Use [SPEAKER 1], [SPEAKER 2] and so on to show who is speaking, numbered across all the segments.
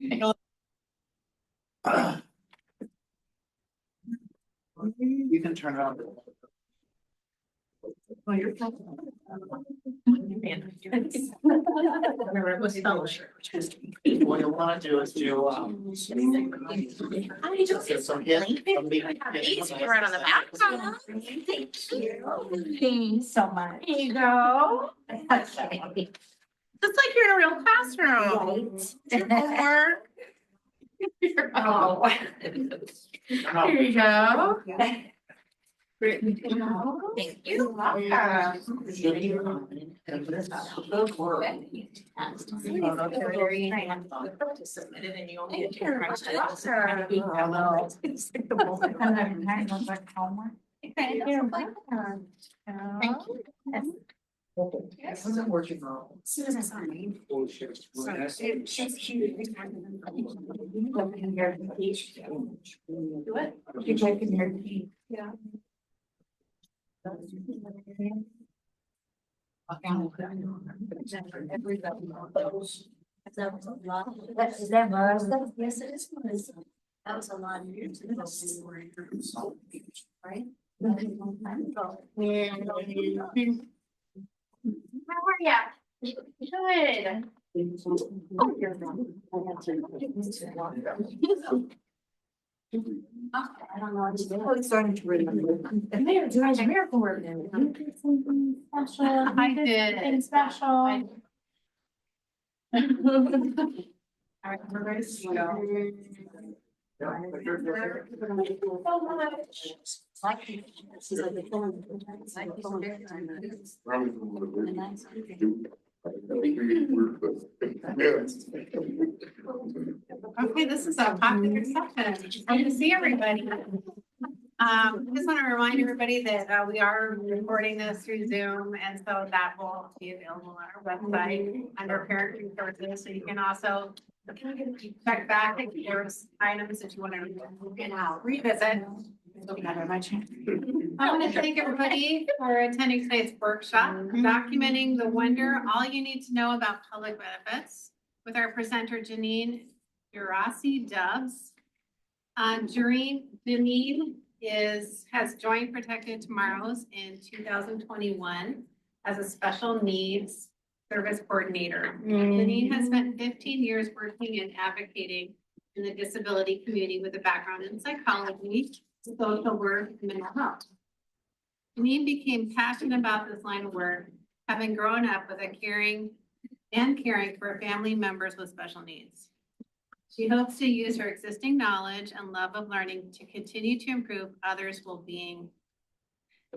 [SPEAKER 1] You can turn it on.
[SPEAKER 2] Oh, you're Remember, it was fellowship, which was.
[SPEAKER 1] What you wanna do is do,
[SPEAKER 2] I just.
[SPEAKER 1] get some hit.
[SPEAKER 2] Easy right on the back. Thank you. Thank you so much. Here you go. Okay. Just like you're in a real classroom. Your homework. Oh. Here you go. Thank you. Submitted and you only.
[SPEAKER 1] Yes, I'm working on.
[SPEAKER 2] As soon as I sign. She's cute. Do it? You're checking your key. Yeah. That was a lot. Is that Martha? Yes, it is. That was a lot of years ago. Right? How are ya? Good. I don't know. I'm starting to remember. They're doing miracle work now. You did something special.
[SPEAKER 3] I did.
[SPEAKER 2] Something special. All right, we're ready to go.
[SPEAKER 3] Okay, this is a popular session. Good to see everybody. Just want to remind everybody that we are recording this through Zoom, and so that will be available on our website under parent resources. So you can also check back if there's items that you want to revisit. I want to thank everybody for attending tonight's workshop, documenting the wonder, all you need to know about public benefits, with our presenter Janine Urasi Dubs. Janine has joined Protected Tomorrows in 2021 as a special needs service coordinator. Janine has spent 15 years working and advocating in the disability community with a background in psychology, social work, and mental health. Janine became passionate about this line of work, having grown up with caring for family members with special needs. She hopes to use her existing knowledge and love of learning to continue to improve others' well-being.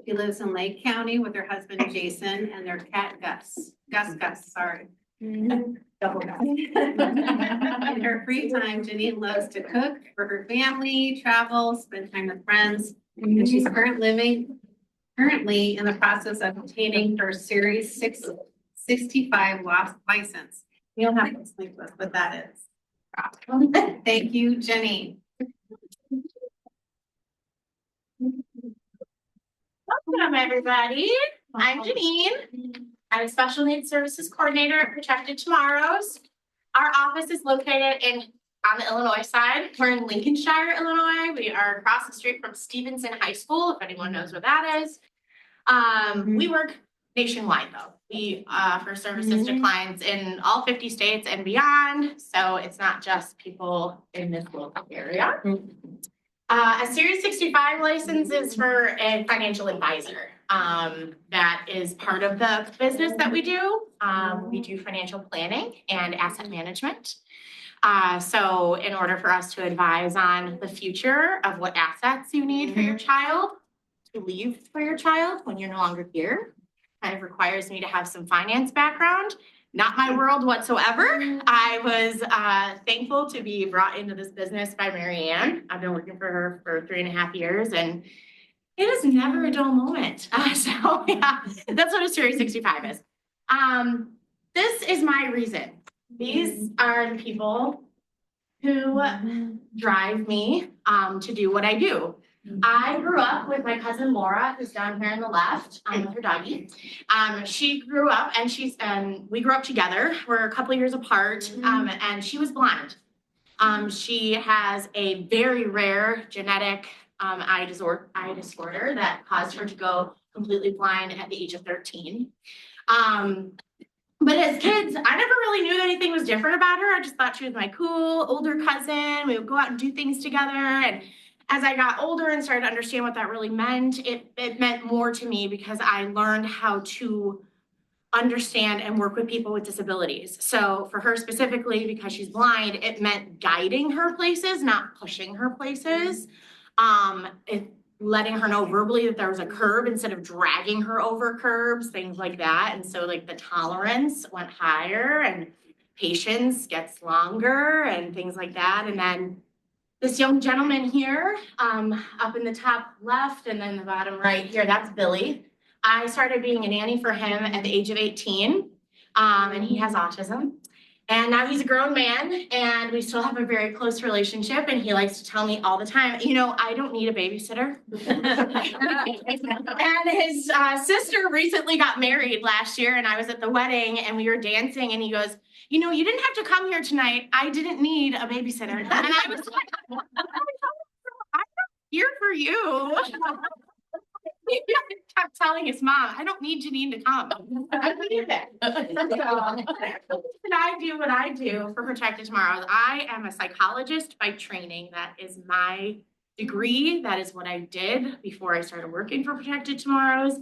[SPEAKER 3] She lives in Lake County with her husband Jason and their cat Gus, sorry. Double Gus. In her free time, Janine loves to cook for her family, travel, spend time with friends, and she's currently in the process of obtaining her Series 665 license. You don't have to explain to us what that is. Thank you, Jenny.
[SPEAKER 4] Welcome, everybody. I'm Janine. I'm a Special Needs Services Coordinator at Protected Tomorrows. Our office is located on the Illinois side. We're in Lincolnshire, Illinois. We are across the street from Stevenson High School, if anyone knows where that is. We work nationwide, though. We offer services to clients in all 50 states and beyond. So it's not just people in this local area. A Series 65 license is for a financial advisor. That is part of the business that we do. We do financial planning and asset management. So in order for us to advise on the future of what assets you need for your child, to leave for your child when you're no longer here, kind of requires me to have some finance background. Not my world whatsoever. I was thankful to be brought into this business by Mary Ann. I've been working for her for 3.5 years, and it is never a dull moment. So yeah, that's what a Series 65 is. This is my reason. These are the people who drive me to do what I do. I grew up with my cousin Laura, who's down here on the left, with her doggy. She grew up and we grew up together. We're a couple of years apart, and she was blind. She has a very rare genetic eye disorder that caused her to go completely blind at the age of 13. But as kids, I never really knew anything was different about her. I just thought she was my cool older cousin. We would go out and do things together. And as I got older and started to understand what that really meant, it meant more to me because I learned how to understand and work with people with disabilities. So for her specifically, because she's blind, it meant guiding her places, not pushing her places. Letting her know verbally that there was a curb instead of dragging her over curbs, things like that. And so like the tolerance went higher and patience gets longer and things like that. And then this young gentleman here, up in the top left and then the bottom right here, that's Billy. I started being a nanny for him at the age of 18, and he has autism. And now he's a grown man and we still have a very close relationship. And he likes to tell me all the time, you know, I don't need a babysitter. And his sister recently got married last year and I was at the wedding and we were dancing and he goes, you know, you didn't have to come here tonight. I didn't need a babysitter. And I was like, I'm not here for you. He kept telling his mom, I don't need Janine to come. I believe it. And I do what I do for Protected Tomorrows. I am a psychologist by training. That is my degree. That is what I did before I started working for Protected Tomorrows.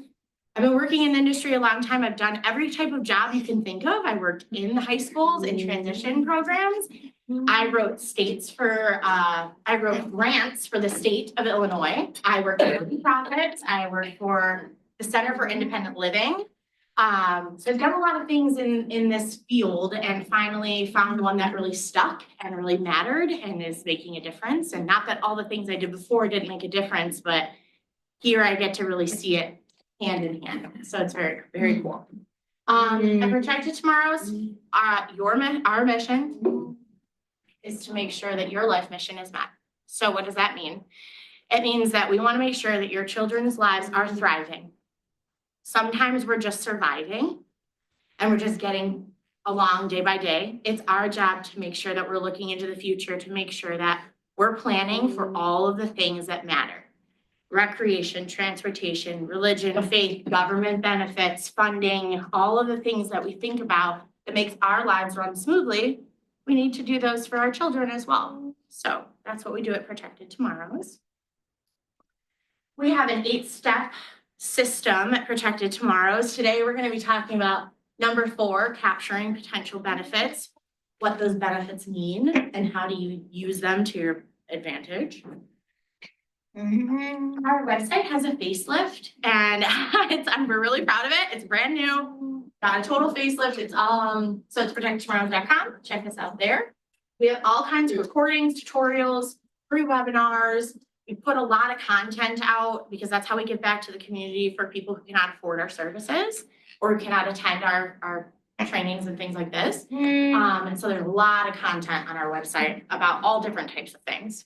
[SPEAKER 4] I've been working in the industry a long time. I've done every type of job you can think of. I worked in the high schools in transition programs. I wrote I wrote grants for the state of Illinois. I worked for nonprofits. I worked for the Center for Independent Living. So I've done a lot of things in this field and finally found one that really stuck and really mattered and is making a difference. And not that all the things I did before didn't make a difference, but here I get to really see it hand in hand. So it's very, very cool. At Protected Tomorrows, our mission is to make sure that your life mission is met. So what does that mean? It means that we want to make sure that your children's lives are thriving. Sometimes we're just surviving and we're just getting along day by day. It's our job to make sure that we're looking into the future to make sure that we're planning for all of the things that matter. Recreation, transportation, religion, faith, government benefits, funding, all of the things that we think about that makes our lives run smoothly. We need to do those for our children as well. So that's what we do at Protected Tomorrows. We have an 8-step system at Protected Tomorrows. Today, we're going to be talking about number 4, capturing potential benefits, what those benefits mean, and how do you use them to your advantage. Our website has a facelift and we're really proud of it. It's brand new, got a total facelift. It's so it's protectedtomorrows.com. Check us out there. We have all kinds of recordings, tutorials, free webinars. We put a lot of content out because that's how we give back to the community for people who cannot afford our services or who cannot attend our trainings and things like this. And so there's a lot of content on our website about all different types of things.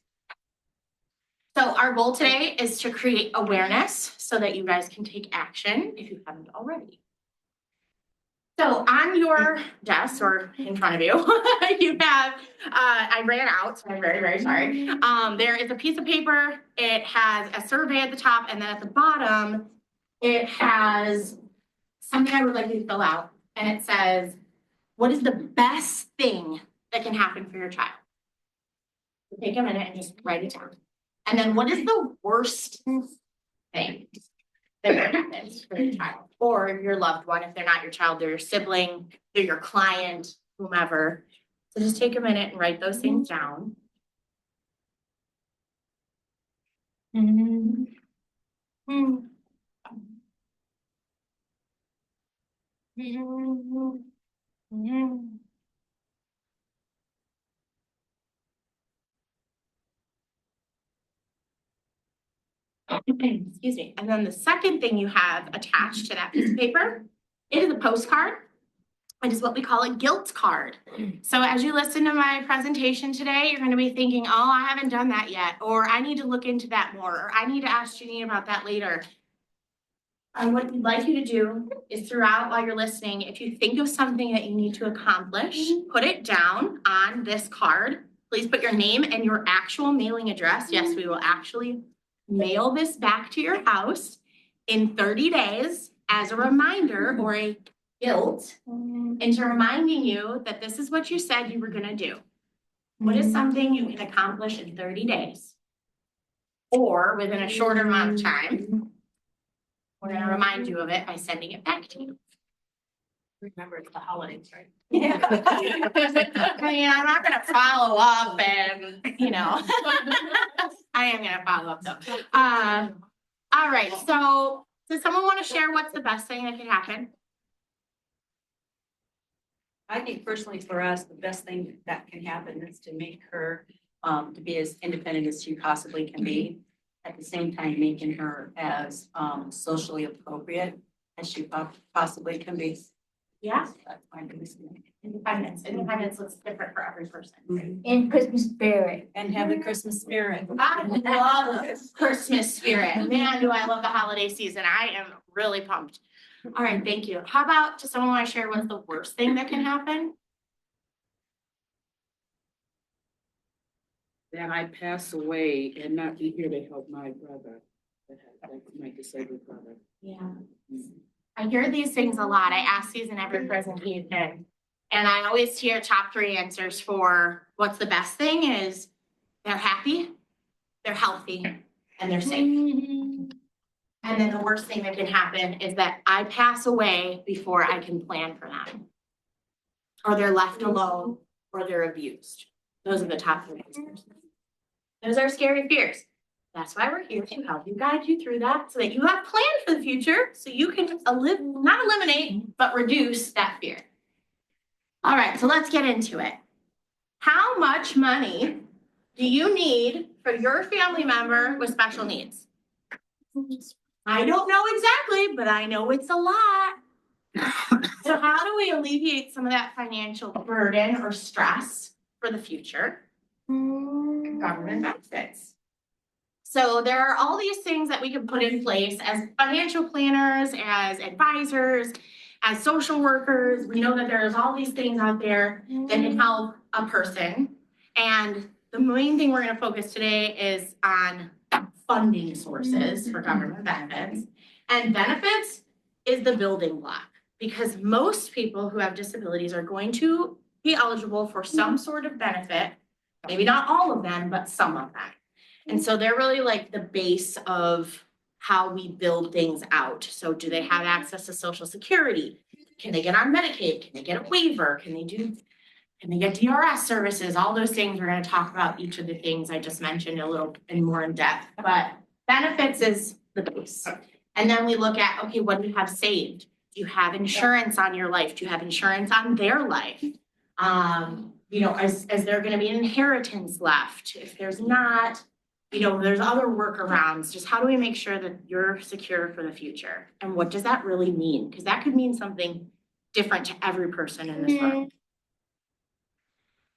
[SPEAKER 4] So our goal today is to create awareness so that you guys can take action if you haven't already. So on your desk or in front of you, you have, I ran out, so I'm very, very sorry. There is a piece of paper. It has a survey at the top, and then at the bottom, it has something I would like you to fill out. And it says, what is the best thing that can happen for your child? So take a minute and just write it down. And then what is the worst thing that happens for your child or your loved one? If they're not your child, they're your sibling, they're your client, whomever. So just take a minute and write those things down. Excuse me. And then the second thing you have attached to that piece of paper, it is a postcard. It is what we call a guilt card. So as you listen to my presentation today, you're going to be thinking, oh, I haven't done that yet, or I need to look into that more, or I need to ask Janine about that later. And what we'd like you to do is throughout while you're listening, if you think of something that you need to accomplish, put it down on this card. Please put your name and your actual mailing address. Yes, we will actually mail this back to your house in 30 days as a reminder or a guilt into reminding you that this is what you said you were gonna do. What is something you can accomplish in 30 days? Or within a shorter amount of time? We're gonna remind you of it by sending it back to you.
[SPEAKER 3] Remember, it's the holidays, right?
[SPEAKER 4] Yeah. I mean, I'm not gonna follow up and, you know. I am gonna follow up though. All right, so does someone want to share what's the best thing that could happen?
[SPEAKER 5] I think personally for us, the best thing that can happen is to make her to be as independent as she possibly can be. At the same time, making her as socially appropriate as she possibly can be.
[SPEAKER 4] Yeah,
[SPEAKER 5] That's my biggest thing.
[SPEAKER 4] independence. Independence looks different for every person.
[SPEAKER 2] In Christmas spirit.
[SPEAKER 5] And have the Christmas spirit.
[SPEAKER 4] I love Christmas spirit. Man, do I love the holiday season. I am really pumped. All right, thank you. How about, does someone want to share what's the worst thing that can happen?
[SPEAKER 6] That I pass away and not be here to help my brother, my disabled brother.
[SPEAKER 4] Yeah. I hear these things a lot. I ask these in every presentation. And I always hear top 3 answers for what's the best thing is they're happy, they're healthy, and they're safe. And then the worst thing that can happen is that I pass away before I can plan for them. Or they're left alone, or they're abused. Those are the top 3 answers. Those are scary fears. That's why we're here to help you, guide you through that so that you have plans for the future so you can not eliminate, but reduce that fear. All right, so let's get into it. How much money do you need for your family member with special needs? I don't know exactly, but I know it's a lot. So how do we alleviate some of that financial burden or stress for the future? Government benefits. So there are all these things that we can put in place as financial planners, as advisors, as social workers. We know that there's all these things out there that can help a person. And the main thing we're going to focus today is on funding sources for government benefits. And benefits is the building block because most people who have disabilities are going to be eligible for some sort of benefit. Maybe not all of them, but some of them. And so they're really like the base of how we build things out. So do they have access to Social Security? Can they get on Medicaid? Can they get a waiver? Can they get DRS services? All those things, we're going to talk about each of the things I just mentioned a little and more in depth, but benefits is the base. And then we look at, okay, what do you have saved? Do you have insurance on your life? Do you have insurance on their life? You know, is there going to be an inheritance left? If there's not, you know, there's other workarounds. Just how do we make sure that you're secure for the future? And what does that really mean? Because that could mean something different to every person in this room.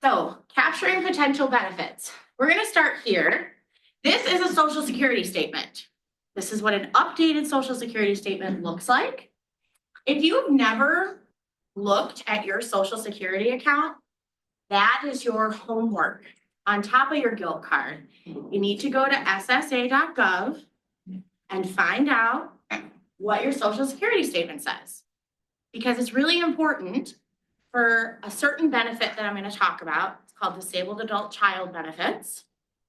[SPEAKER 4] So, capturing potential benefits. We're going to start here. This is a Social Security statement. This is what an updated Social Security statement looks like. If you've never looked at your Social Security account, that is your homework. On top of your guilt card, you need to go to ssa.gov and find out what your Social Security statement says. Because it's really important for a certain benefit that I'm going to talk about. It's called Disabled Adult Child Benefits.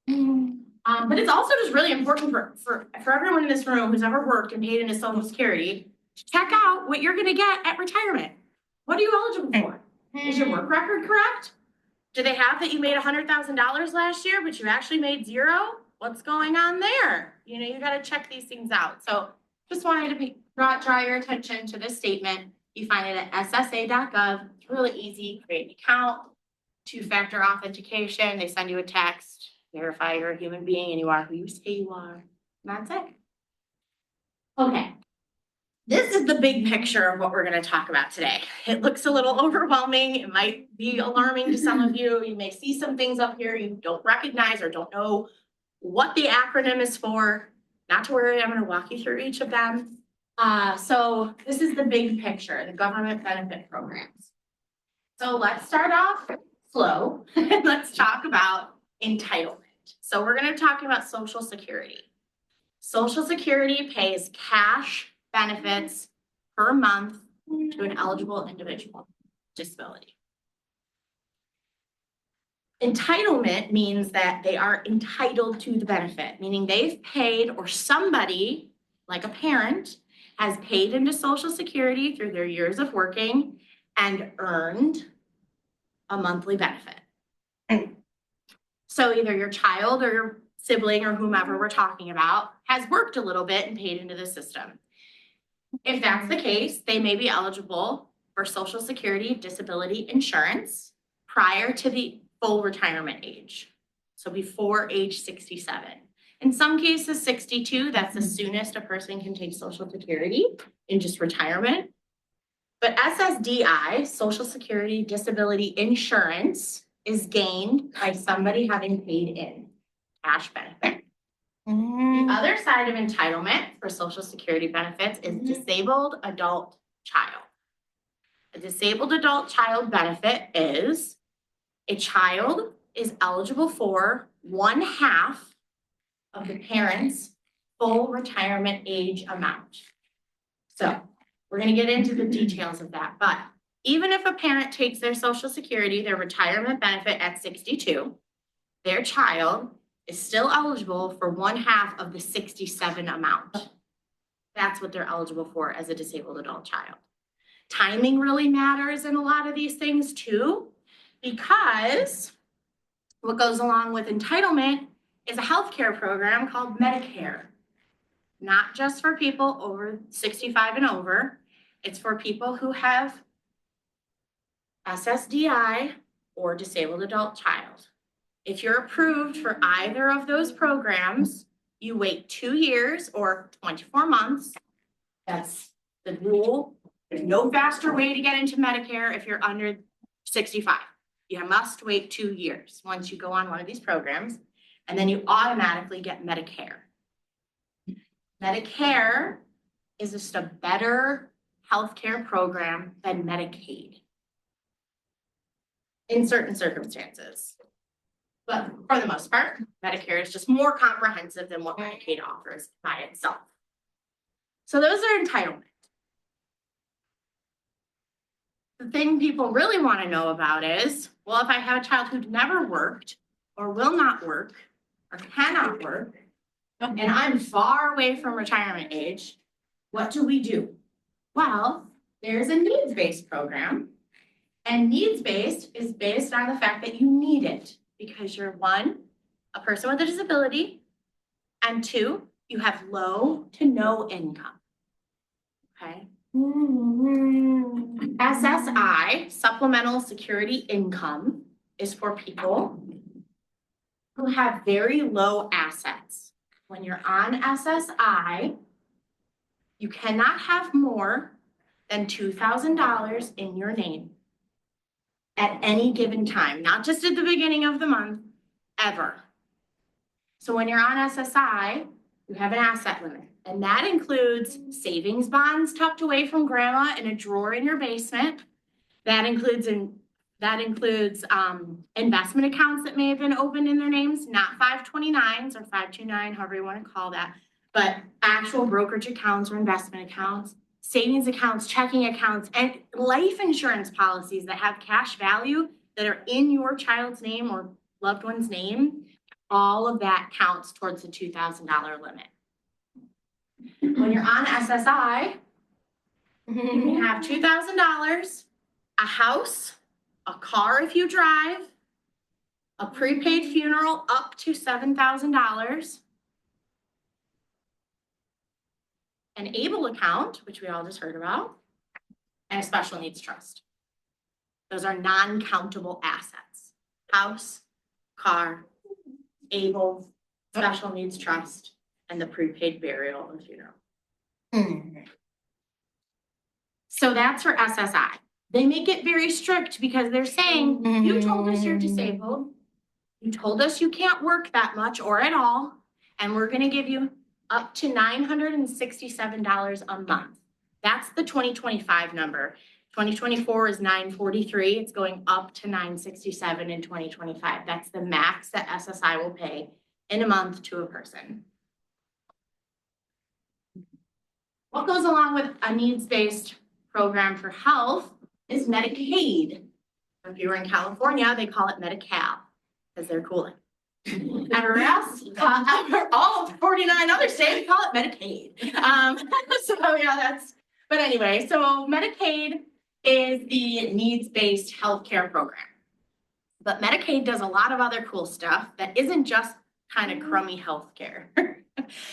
[SPEAKER 4] But it's also just really important for everyone in this room who's ever worked and paid into Social Security to check out what you're going to get at retirement. What are you eligible for? Is your work record correct? Do they have that you made $100,000 last year, but you actually made 0? What's going on there? You know, you got to check these things out. So just wanted to draw your attention to this statement. You find it at ssa.gov. It's really easy. Create an account, 2-factor authentication. They send you a text, verify you're a human being and you are who you say you are. And that's it. Okay. This is the big picture of what we're going to talk about today. It looks a little overwhelming. It might be alarming to some of you. You may see some things up here you don't recognize or don't know what the acronym is for. Not to worry, I'm going to walk you through each of them. So this is the big picture, the government benefit programs. So let's start off flow, and let's talk about entitlement. So we're gonna talk about Social Security. Social Security pays cash benefits per month to an eligible individual with disability. Entitlement means that they are entitled to the benefit, meaning they've paid, or somebody, like a parent, has paid into Social Security through their years of working and earned a monthly benefit. So either your child or your sibling or whomever we're talking about has worked a little bit and paid into the system. If that's the case, they may be eligible for Social Security disability insurance prior to the full retirement age. So before age 67. In some cases, 62, that's the soonest a person can take Social Security in just retirement. But SSDI, Social Security Disability Insurance, is gained by somebody having paid in cash benefit. The other side of entitlement for Social Security benefits is disabled adult child. A disabled adult child benefit is a child is eligible for 1/2 of the parent's full retirement age amount. So we're gonna get into the details of that, but even if a parent takes their Social Security, their retirement benefit at 62, their child is still eligible for 1/2 of the 67 amount. That's what they're eligible for as a disabled adult child. Timing really matters in a lot of these things too, because what goes along with entitlement is a healthcare program called Medicare. Not just for people over 65 and over, it's for people who have SSDI or disabled adult child. If you're approved for either of those programs, you wait 2 years or 24 months. That's the rule. There's no faster way to get into Medicare if you're under 65. You must wait 2 years once you go on one of these programs, and then you automatically get Medicare. Medicare is just a better healthcare program than Medicaid in certain circumstances. But for the most part, Medicare is just more comprehensive than what Medicaid offers by itself. So those are entitlement. The thing people really want to know about is, well, if I have a child who's never worked or will not work or cannot work, and I'm far away from retirement age, what do we do? Well, there's a needs-based program, and needs-based is based on the fact that you need it because you're 1, a person with a disability, and 2, you have low to no income. Okay? SSI, Supplemental Security Income, is for people who have very low assets. When you're on SSI, you cannot have more than $2,000 in your name at any given time, not just at the beginning of the month, ever. So when you're on SSI, you have an asset limit, and that includes savings bonds tucked away from grandma in a drawer in your basement. That includes investment accounts that may have been opened in their names, not 529s or 529, however you want to call that, but actual brokerage accounts or investment accounts, savings accounts, checking accounts, and life insurance policies that have cash value that are in your child's name or loved one's name. All of that counts towards the $2,000 limit. When you're on SSI, you can have $2,000, a house, a car if you drive, a prepaid funeral up to $7,000, an ABLE account, which we all just heard about, and a special needs trust. Those are non-countable assets. House, car, ABLE, special needs trust, and the prepaid burial and funeral. So that's for SSI. They make it very strict because they're saying, you told us you're disabled. You told us you can't work that much or at all, and we're gonna give you up to $967 a month. That's the 2025 number. 2024 is 943. It's going up to 967 in 2025. That's the max that SSI will pay in a month to a person. What goes along with a needs-based program for health is Medicaid. If you were in California, they call it Medi-Cal because they're cooler. Everywhere else, all 49 other states call it Medicaid. So yeah, but anyway, so Medicaid is the needs-based healthcare program. But Medicaid does a lot of other cool stuff that isn't just kind of crummy healthcare.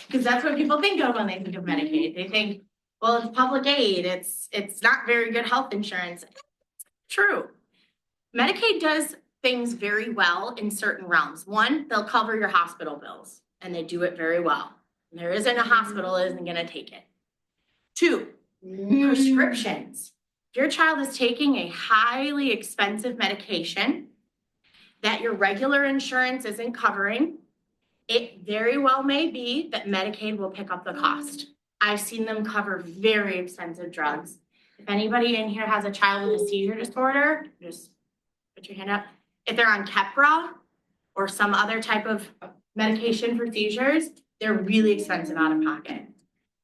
[SPEAKER 4] Because that's what people think of when they think of Medicaid. They think, well, it's public aid, it's not very good health insurance. True. Medicaid does things very well in certain realms. One, they'll cover your hospital bills, and they do it very well. There isn't a hospital that isn't gonna take it. Two, prescriptions. If your child is taking a highly expensive medication that your regular insurance isn't covering, it very well may be that Medicaid will pick up the cost. I've seen them cover very expensive drugs. If anybody in here has a child with a seizure disorder, just put your hand up. If they're on Keppra or some other type of medication for seizures, they're really expensive out of pocket.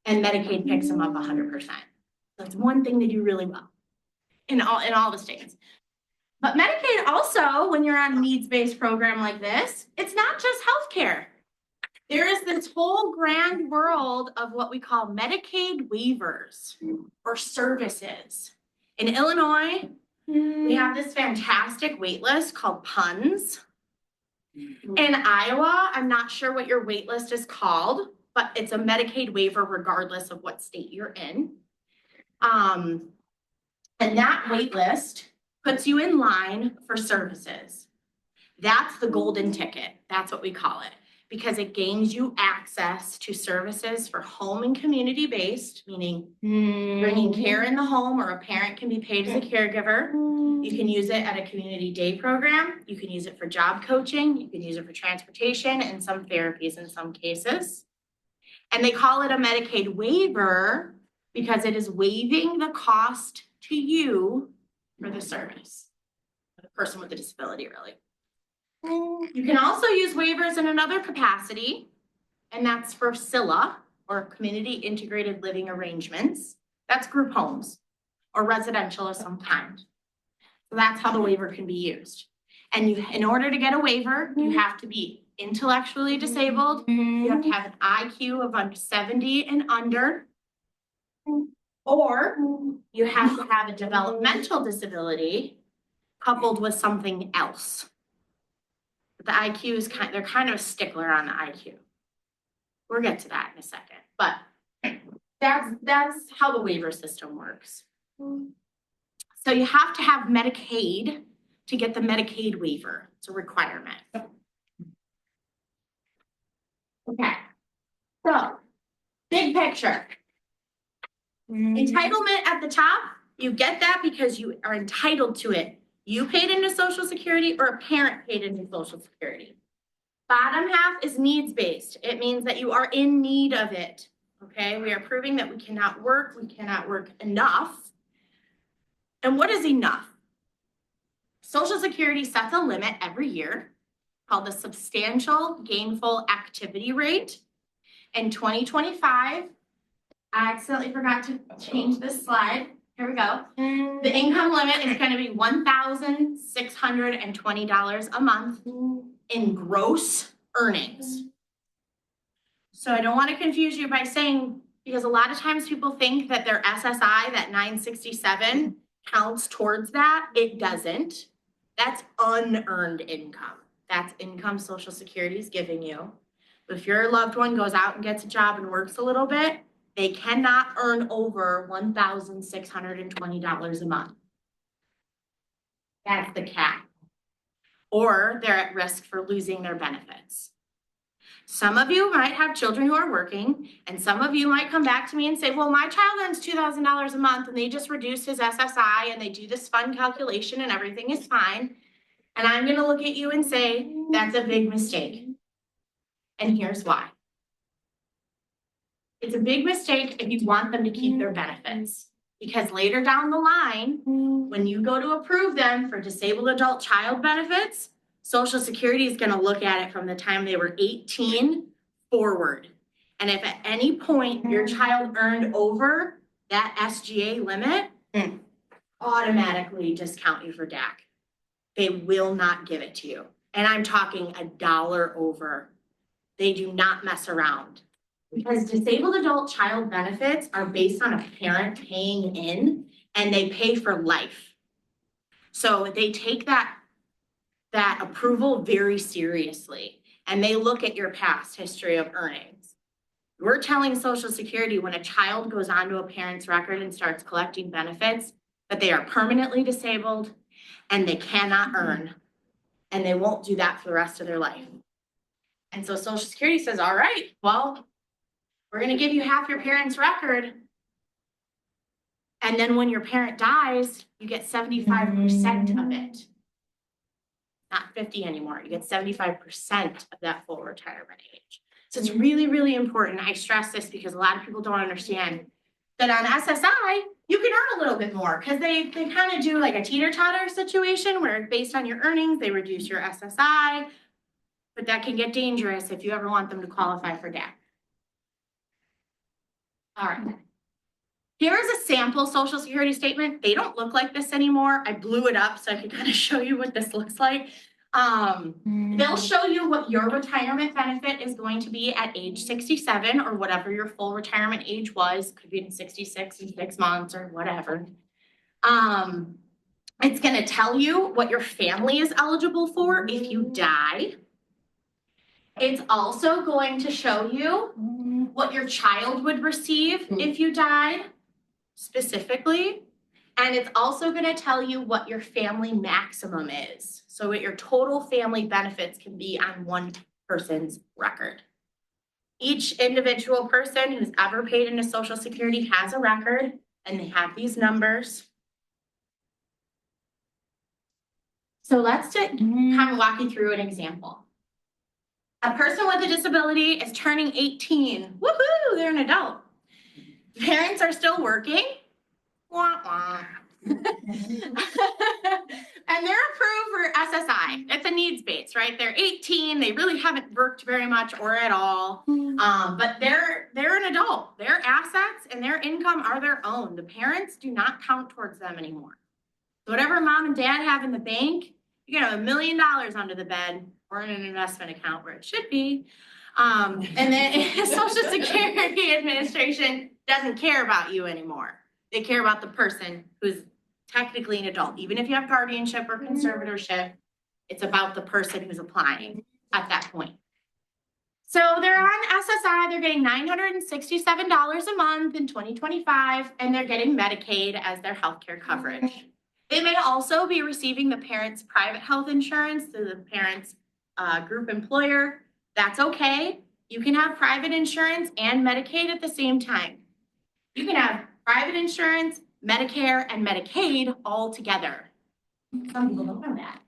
[SPEAKER 4] And Medicaid picks them up 100%. That's one thing they do really well in all the states. But Medicaid also, when you're on a needs-based program like this, it's not just healthcare. There is this whole grand world of what we call Medicaid waivers or services. In Illinois, we have this fantastic wait list called PUNS. In Iowa, I'm not sure what your wait list is called, but it's a Medicaid waiver regardless of what state you're in. And that wait list puts you in line for services. That's the golden ticket. That's what we call it, because it gains you access to services for home and community-based, meaning bringing care in the home, or a parent can be paid as a caregiver. You can use it at a community day program. You can use it for job coaching. You can use it for transportation and some therapies in some cases. And they call it a Medicaid waiver because it is waiving the cost to you for the service, for the person with a disability, really. You can also use waivers in another capacity, and that's for CILA, or Community Integrated Living Arrangements. That's group homes or residential of some kind. So that's how the waiver can be used. And in order to get a waiver, you have to be intellectually disabled. You have to have an IQ of under 70 and under, or you have to have a developmental disability coupled with something else. The IQ is they're kind of a stickler on the IQ. We'll get to that in a second, but that's how the waiver system works. So you have to have Medicaid to get the Medicaid waiver. It's a requirement. Okay, so big picture. Entitlement at the top, you get that because you are entitled to it. You paid into Social Security or a parent paid into Social Security. Bottom half is needs-based. It means that you are in need of it. Okay, we are proving that we cannot work enough. And what is enough? Social Security sets a limit every year called the Substantial Gainful Activity Rate. In 2025, I accidentally forgot to change this slide. Here we go. The income limit is going to be $1,620 a month in gross earnings. So I don't want to confuse you by saying, because a lot of times people think that their SSI, that 967, counts towards that. It doesn't. That's unearned income. That's income Social Security is giving you. But if your loved one goes out and gets a job and works a little bit, they cannot earn over $1,620 a month. That's the cap. Or they're at risk for losing their benefits. Some of you might have children who are working, and some of you might come back to me and say, well, my child earns $2,000 a month and they just reduce his SSI and they do this fun calculation and everything is fine. And I'm going to look at you and say, that's a big mistake. And here's why. It's a big mistake if you want them to keep their benefits. Because later down the line, when you go to approve them for disabled adult child benefits, Social Security is gonna look at it from the time they were 18 forward. And if at any point your child earned over that SGA limit, automatically discount you for DAC. They will not give it to you. And I'm talking $1 over. They do not mess around. Because disabled adult child benefits are based on a parent paying in, and they pay for life. So they take that approval very seriously, and they look at your past history of earnings. We're telling Social Security when a child goes onto a parent's record and starts collecting benefits, that they are permanently disabled and they cannot earn, and they won't do that for the rest of their life. And so Social Security says, all right, well, we're gonna give you half your parent's record. And then when your parent dies, you get 75% of it. Not 50 anymore, you get 75% of that full retirement age. So it's really, really important. I stress this because a lot of people don't understand that on SSI, you can earn a little bit more because they kind of do like a teeter-totter situation where based on your earnings, they reduce your SSI, but that can get dangerous if you ever want them to qualify for DAC. All right. Here's a sample Social Security statement. They don't look like this anymore. I blew it up so I could kind of show you what this looks like. They'll show you what your retirement benefit is going to be at age 67 or whatever your full retirement age was. Could be in 66 in 6 months or whatever. It's going to tell you what your family is eligible for if you die. It's also going to show you what your child would receive if you died specifically. And it's also going to tell you what your family maximum is. So what your total family benefits can be on one person's record. Each individual person who's ever paid into Social Security has a record, and they have these numbers. So let's kind of walk you through an example. A person with a disability is turning 18. Woohoo, they're an adult. Parents are still working. Wah, wah. And they're approved for SSI. It's a needs base, right? They're 18. They really haven't worked very much or at all. But they're an adult. Their assets and their income are their own. The parents do not count towards them anymore. So whatever mom and dad have in the bank, you can have $1 million under the bed or in an investment account where it should be. And then Social Security Administration doesn't care about you anymore. They care about the person who's technically an adult. Even if you have guardianship or conservatorship, it's about the person who's applying at that point. So they're on SSI, they're getting $967 a month in 2025, and they're getting Medicaid as their healthcare coverage. They may also be receiving the parent's private health insurance through the parent's group employer. That's okay. You can have private insurance and Medicaid at the same time. You can have private insurance, Medicare, and Medicaid all together. Some people don't know that.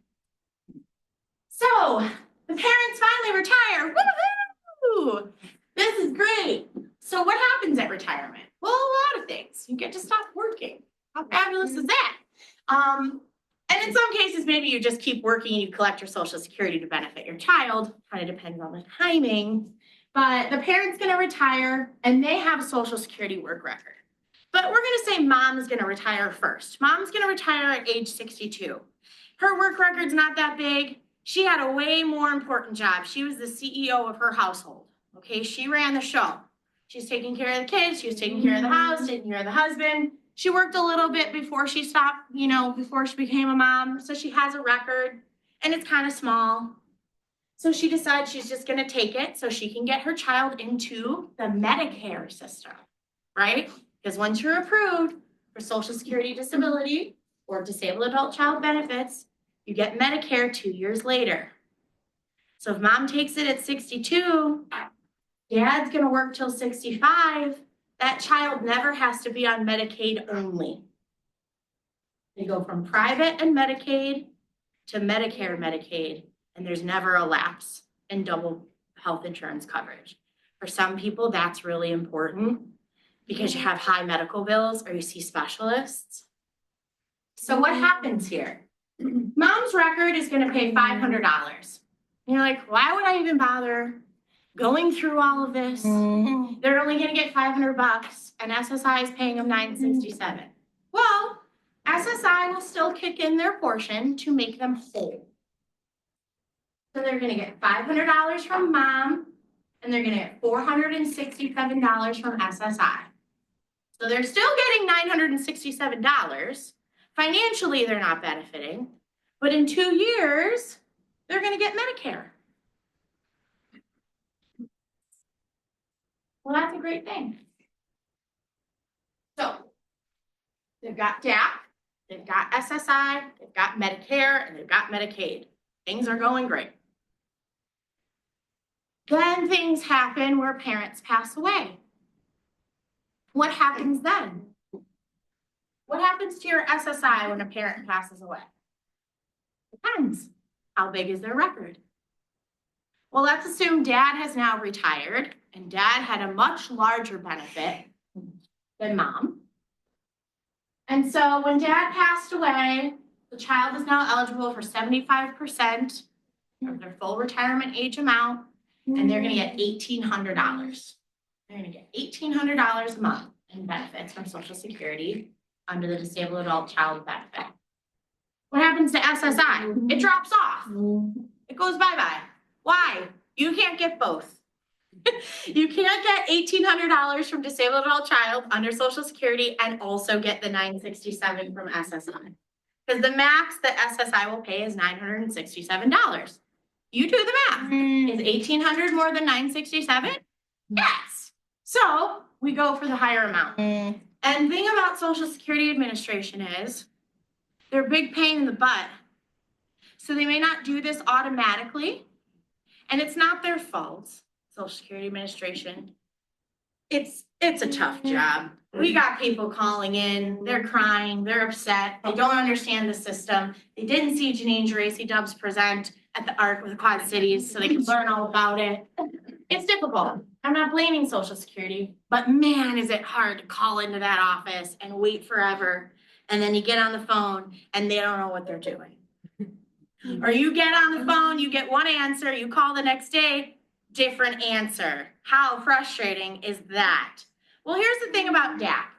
[SPEAKER 4] So the parents finally retire. Woohoo! This is great. So what happens at retirement? Well, a lot of things. You get to stop working. How fabulous is that? And in some cases, maybe you just keep working and you collect your Social Security to benefit your child. Kind of depends on the timing. But the parent's going to retire and they have a Social Security work record. But we're going to say mom's going to retire first. Mom's going to retire at age 62. Her work record's not that big. She had a way more important job. She was the CEO of her household. Okay, she ran the show. She's taking care of the kids. She was taking care of the house, taking care of the husband. She worked a little bit before she stopped, before she became a mom. So she has a record and it's kind of small. So she decides she's just going to take it so she can get her child into the Medicare system, right? Because once you're approved for Social Security disability or disabled adult child benefits, you get Medicare 2 years later. So if mom takes it at 62, dad's going to work till 65. That child never has to be on Medicaid only. They go from private and Medicaid to Medicare Medicaid, and there's never a lapse in double health insurance coverage. For some people, that's really important. because you have high medical bills or you see specialists. So what happens here? Mom's record is gonna pay $500. And you're like, why would I even bother going through all of this? They're only gonna get $500 and SSI is paying them $967. Well, SSI will still kick in their portion to make them whole. So they're gonna get $500 from mom and they're gonna get $467 from SSI. So they're still getting $967. Financially, they're not benefiting, but in 2 years, they're gonna get Medicare. Well, that's a great thing. So they've got DAP, they've got SSI, they've got Medicare, and they've got Medicaid. Things are going great. Then things happen where parents pass away. What happens then? What happens to your SSI when a parent passes away? Depends. How big is their record? Well, let's assume dad has now retired and dad had a much larger benefit than mom. And so when dad passed away, the child is now eligible for 75% of their full retirement age amount, and they're gonna get $1,800. They're gonna get $1,800 a month in benefits from Social Security under the Disabled Adult Child Benefit. What happens to SSI? It drops off. It goes bye-bye. Why? You can't get both. You can't get $1,800 from Disabled Adult Child under Social Security and also get the $967 from SSI. Because the max that SSI will pay is $967. You do the math. Is $1,800 more than $967? Yes. So we go for the higher amount. And the thing about Social Security Administration is they're a big pain in the butt. So they may not do this automatically. And it's not their fault, Social Security Administration. It's a tough job. We got people calling in, they're crying, they're upset, they don't understand the system. They didn't see Janine Geraci Dubs present at the ARC with the Quad Cities so they could learn all about it. It's difficult. I'm not blaming Social Security, but man, is it hard to call into that office and wait forever. And then you get on the phone and they don't know what they're doing. Or you get on the phone, you get one answer, you call the next day, different answer. How frustrating is that? Well, here's the thing about DAP.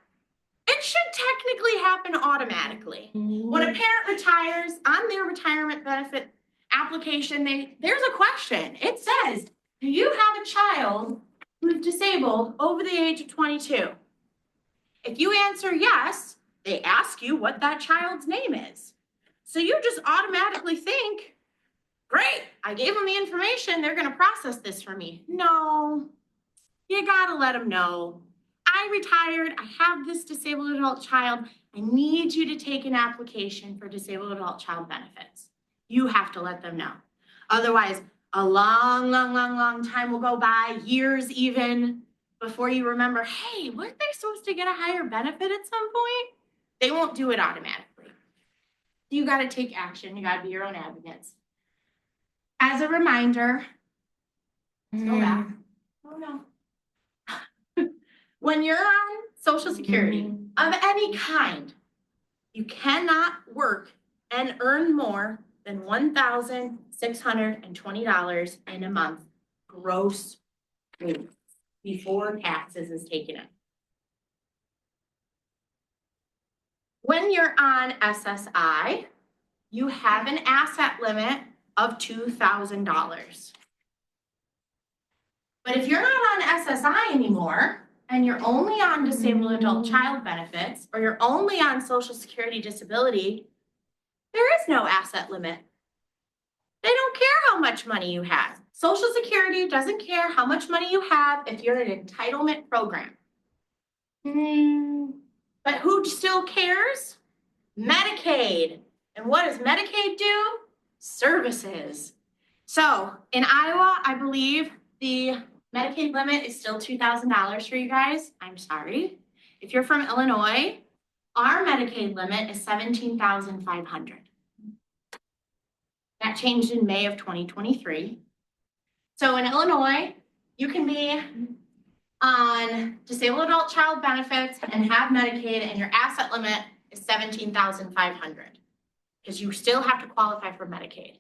[SPEAKER 4] It should technically happen automatically. When a parent retires, on their retirement benefit application, there's a question. It says, do you have a child who's disabled over the age of 22? If you answer yes, they ask you what that child's name is. So you just automatically think, great, I gave them the information, they're gonna process this for me. No, you gotta let them know. I retired, I have this disabled adult child, I need you to take an application for disabled adult child benefits. You have to let them know. Otherwise, a long time will go by, years even, before you remember, hey, weren't they supposed to get a higher benefit at some point? They won't do it automatically. You gotta take action, you gotta be your own advocates. As a reminder, let's go back. Oh no. When you're on Social Security of any kind, you cannot work and earn more than $1,620 in a month gross before taxes is taken in. When you're on SSI, you have an asset limit of $2,000. But if you're not on SSI anymore, and you're only on disabled adult child benefits, or you're only on Social Security disability, there is no asset limit. They don't care how much money you have. Social Security doesn't care how much money you have if you're in an entitlement program. But who still cares? Medicaid. And what does Medicaid do? Services. So in Iowa, I believe the Medicaid limit is still $2,000 for you guys. I'm sorry. If you're from Illinois, our Medicaid limit is $17,500. That changed in May of 2023. So in Illinois, you can be on disabled adult child benefits and have Medicaid and your asset limit is 17,500. Because you still have to qualify for Medicaid.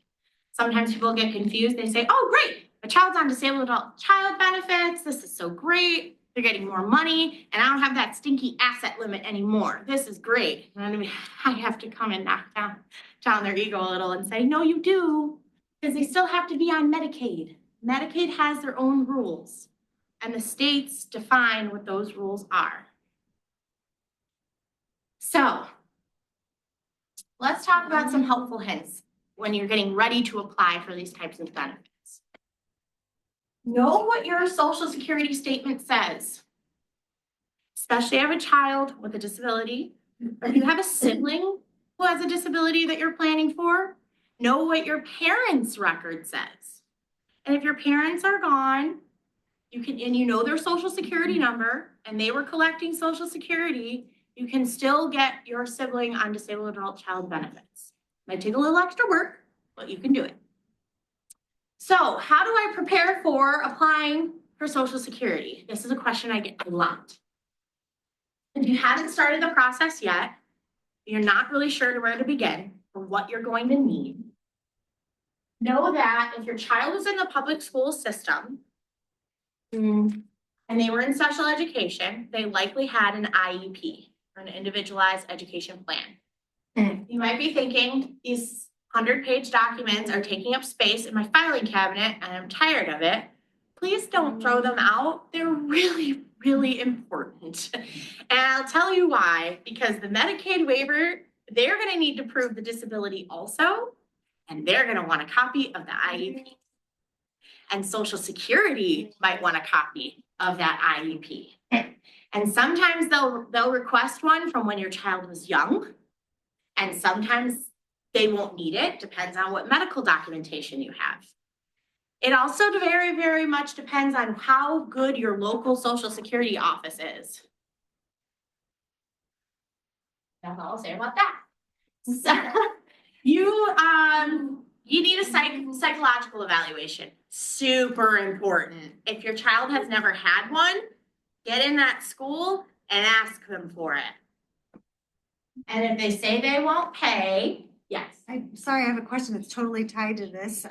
[SPEAKER 4] Sometimes people get confused. They say, oh, great, my child's on disabled adult child benefits. This is so great. They're getting more money and I don't have that stinky asset limit anymore. This is great. And I have to come and knock down their ego a little and say, no, you do. Because they still have to be on Medicaid. Medicaid has their own rules and the states define what those rules are. So let's talk about some helpful hints when you're getting ready to apply for these types of benefits. Know what your Social Security statement says. Especially if you have a child with a disability, or if you have a sibling who has a disability that you're planning for, know what your parents' record says. And if your parents are gone, and you know their Social Security number, and they were collecting Social Security, you can still get your sibling on disabled adult child benefits. Might take a little extra work, but you can do it. So how do I prepare for applying for Social Security? This is a question I get a lot. If you haven't started the process yet, you're not really sure where to begin or what you're going to need, know that if your child was in the public school system and they were in special education, they likely had an IEP, or an individualized education plan. You might be thinking, these 100-page documents are taking up space in my filing cabinet and I'm tired of it. Please don't throw them out. They're really, really important. And I'll tell you why, because the Medicaid waiver, they're gonna need to prove the disability also, and they're gonna want a copy of the IEP. And Social Security might want a copy of that IEP. And sometimes they'll request one from when your child was young, and sometimes they won't need it, depends on what medical documentation you have. It also very, very much depends on how good your local Social Security office is. That's all I'll say about that. So, you need a psychological evaluation. Super important. If your child has never had one, get in that school and ask them for it. And if they say they won't pay, yes.
[SPEAKER 7] I'm sorry, I have a question that's totally tied to this.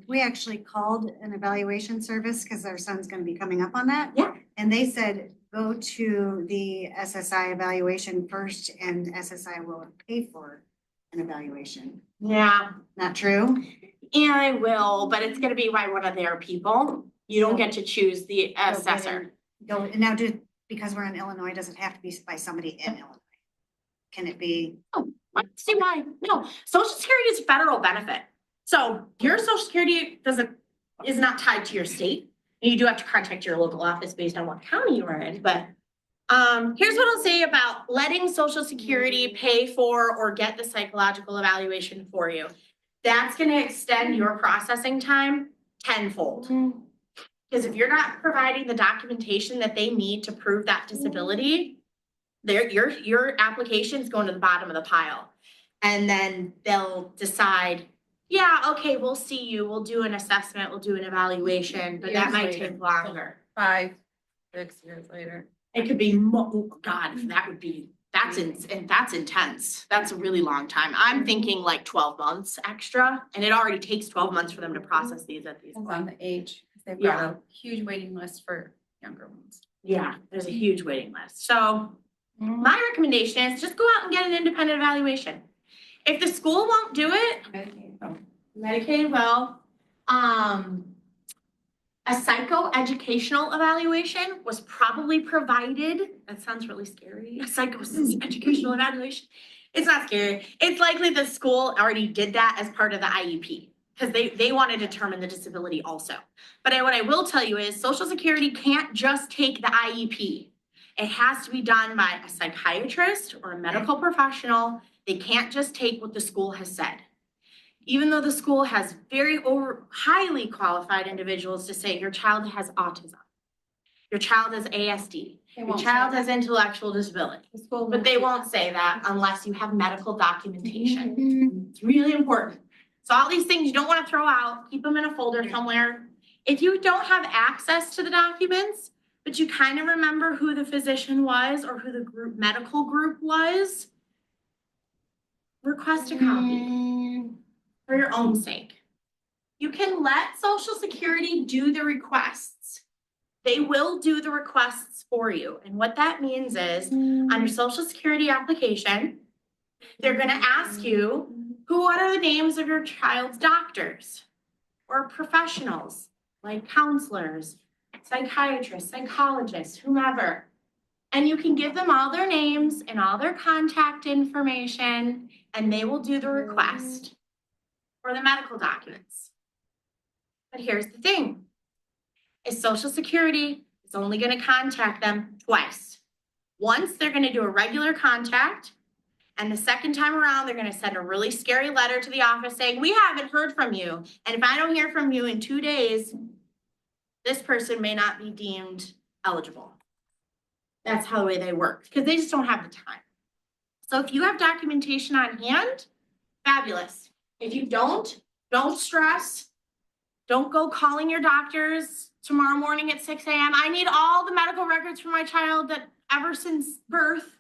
[SPEAKER 7] We actually called an evaluation service because our son's gonna be coming up on that.
[SPEAKER 4] Yeah.
[SPEAKER 7] And they said, go to the SSI evaluation first and SSI will pay for an evaluation.
[SPEAKER 4] Yeah,
[SPEAKER 7] Not true?
[SPEAKER 4] and I will, but it's gonna be by one of their people. You don't get to choose the assessor.
[SPEAKER 7] Go, now because we're in Illinois, does it have to be by somebody in Illinois? Can it be?
[SPEAKER 4] See why? No, Social Security is a federal benefit. So your Social Security is not tied to your state. You do have to contact your local office based on what county you are in, but here's what I'll say about letting Social Security pay for or get the psychological evaluation for you. That's gonna extend your processing time tenfold. Because if you're not providing the documentation that they need to prove that disability, your application is going to the bottom of the pile. And then they'll decide, yeah, okay, we'll see you, we'll do an assessment, we'll do an evaluation, but that might take longer.
[SPEAKER 2] 5, 6 years later.
[SPEAKER 4] It could be, God, that's intense. That's a really long time. I'm thinking like 12 months extra, and it already takes 12 months for them to process these at these
[SPEAKER 2] Depends on
[SPEAKER 4] points.
[SPEAKER 2] the age. They've
[SPEAKER 4] Yeah.
[SPEAKER 2] got a huge waiting list for younger ones.
[SPEAKER 4] Yeah, there's a huge waiting list. So my recommendation is just go out and get an independent evaluation. If the school won't do it, Medicaid will. A psychoeducational evaluation was probably provided. That sounds really scary. A psychoeducational evaluation. It's not scary. It's likely the school already did that as part of the IEP because they want to determine the disability also. But what I will tell you is Social Security can't just take the IEP. It has to be done by a psychiatrist or a medical professional. They can't just take what the school has said. Even though the school has highly qualified individuals to say your child has autism, your child has ASD, your child has intellectual disability. But they won't say that unless you have medical documentation. It's really important. So all these things you don't want to throw out, keep them in a folder somewhere. If you don't have access to the documents, but you kind of remember who the physician was or who the medical group was, request a copy for your own sake. You can let Social Security do the requests. They will do the requests for you. And what that means is on your Social Security application, they're going to ask you, what are the names of your child's doctors or professionals like counselors, psychiatrists, psychologists, whomever. And you can give them all their names and all their contact information, and they will do the request for the medical documents. But here's the thing, is Social Security is only going to contact them twice. Once they're going to do a regular contact, and the second time around, they're going to send a really scary letter to the office saying, we haven't heard from you. And if I don't hear from you in 2 days, this person may not be deemed eligible. That's how the way they work, because they just don't have the time. So if you have documentation on hand, fabulous. If you don't stress. Don't go calling your doctors tomorrow morning at 6 a.m. I need all the medical records for my child that ever since birth.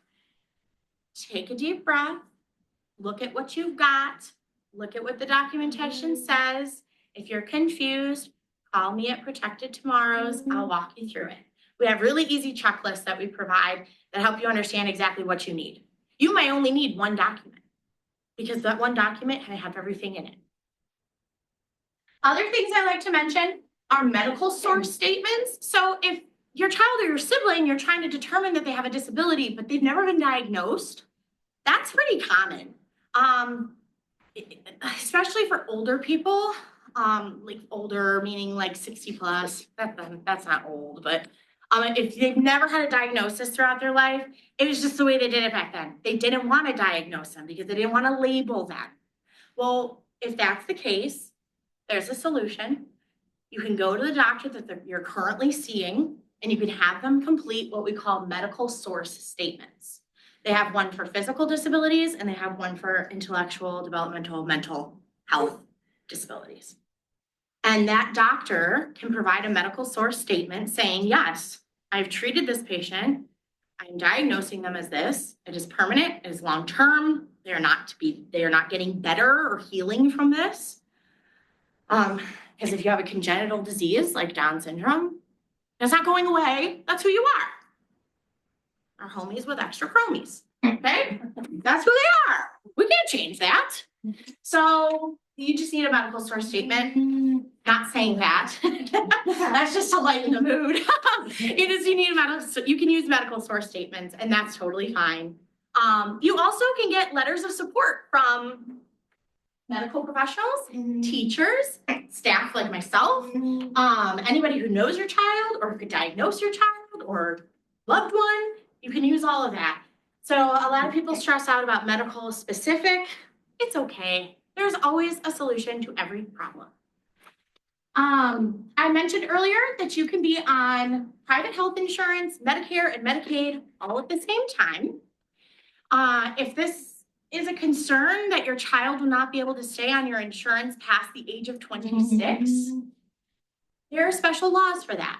[SPEAKER 4] Take a deep breath. Look at what you've got. Look at what the documentation says. If you're confused, call me at Protected Tomorrows. I'll walk you through it. We have really easy checklists that we provide that help you understand exactly what you need. You may only need one document because that one document can have everything in it. Other things I like to mention are medical source statements. So if your child or your sibling, you're trying to determine that they have a disability, but they've never been diagnosed, that's pretty common. Especially for older people, like older, meaning like 60 plus, that's not old, but if they've never had a diagnosis throughout their life, it was just the way they did it back then. They didn't want to diagnose them because they didn't want to label them. Well, if that's the case, there's a solution. You can go to the doctor that you're currently seeing, and you can have them complete what we call medical source statements. They have one for physical disabilities, and they have one for intellectual, developmental, mental health disabilities. And that doctor can provide a medical source statement saying, yes, I've treated this patient. I'm diagnosing them as this. It is permanent, it is long-term. They are not getting better or healing from this. Because if you have a congenital disease like Down syndrome, it's not going away. That's who you are. Our homies with extra chromies. Okay? That's who they are. We can't change that. So you just need a medical source statement. Not saying that. That's just to lighten the mood. You can use medical source statements, and that's totally fine. You also can get letters of support from medical professionals, teachers, staff like myself, anybody who knows your child or could diagnose your child or loved one, you can use all of that. So a lot of people stress out about medical specific. It's okay. There's always a solution to every problem. I mentioned earlier that you can be on private health insurance, Medicare, and Medicaid all at the same time. If this is a concern that your child will not be able to stay on your insurance past the age of 26, there are special laws for that.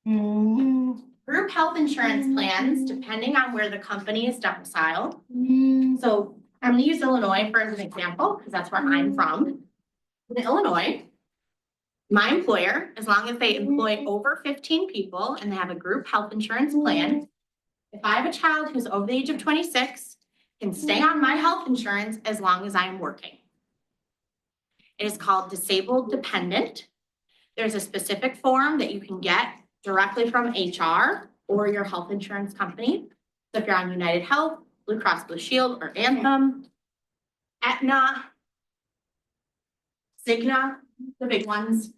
[SPEAKER 4] Group health insurance plans, depending on where the company is domiciled. So I'm going to use Illinois for as an example, because that's where I'm from. In Illinois, my employer, as long as they employ over 15 people and they have a group health insurance plan, if I have a child who's over the age of 26, can stay on my health insurance as long as I'm working. It is called disabled dependent. There's a specific form that you can get directly from HR or your health insurance company. So if you're on United Health, Blue Cross Blue Shield, or Anthem, Aetna, Cigna, the big ones.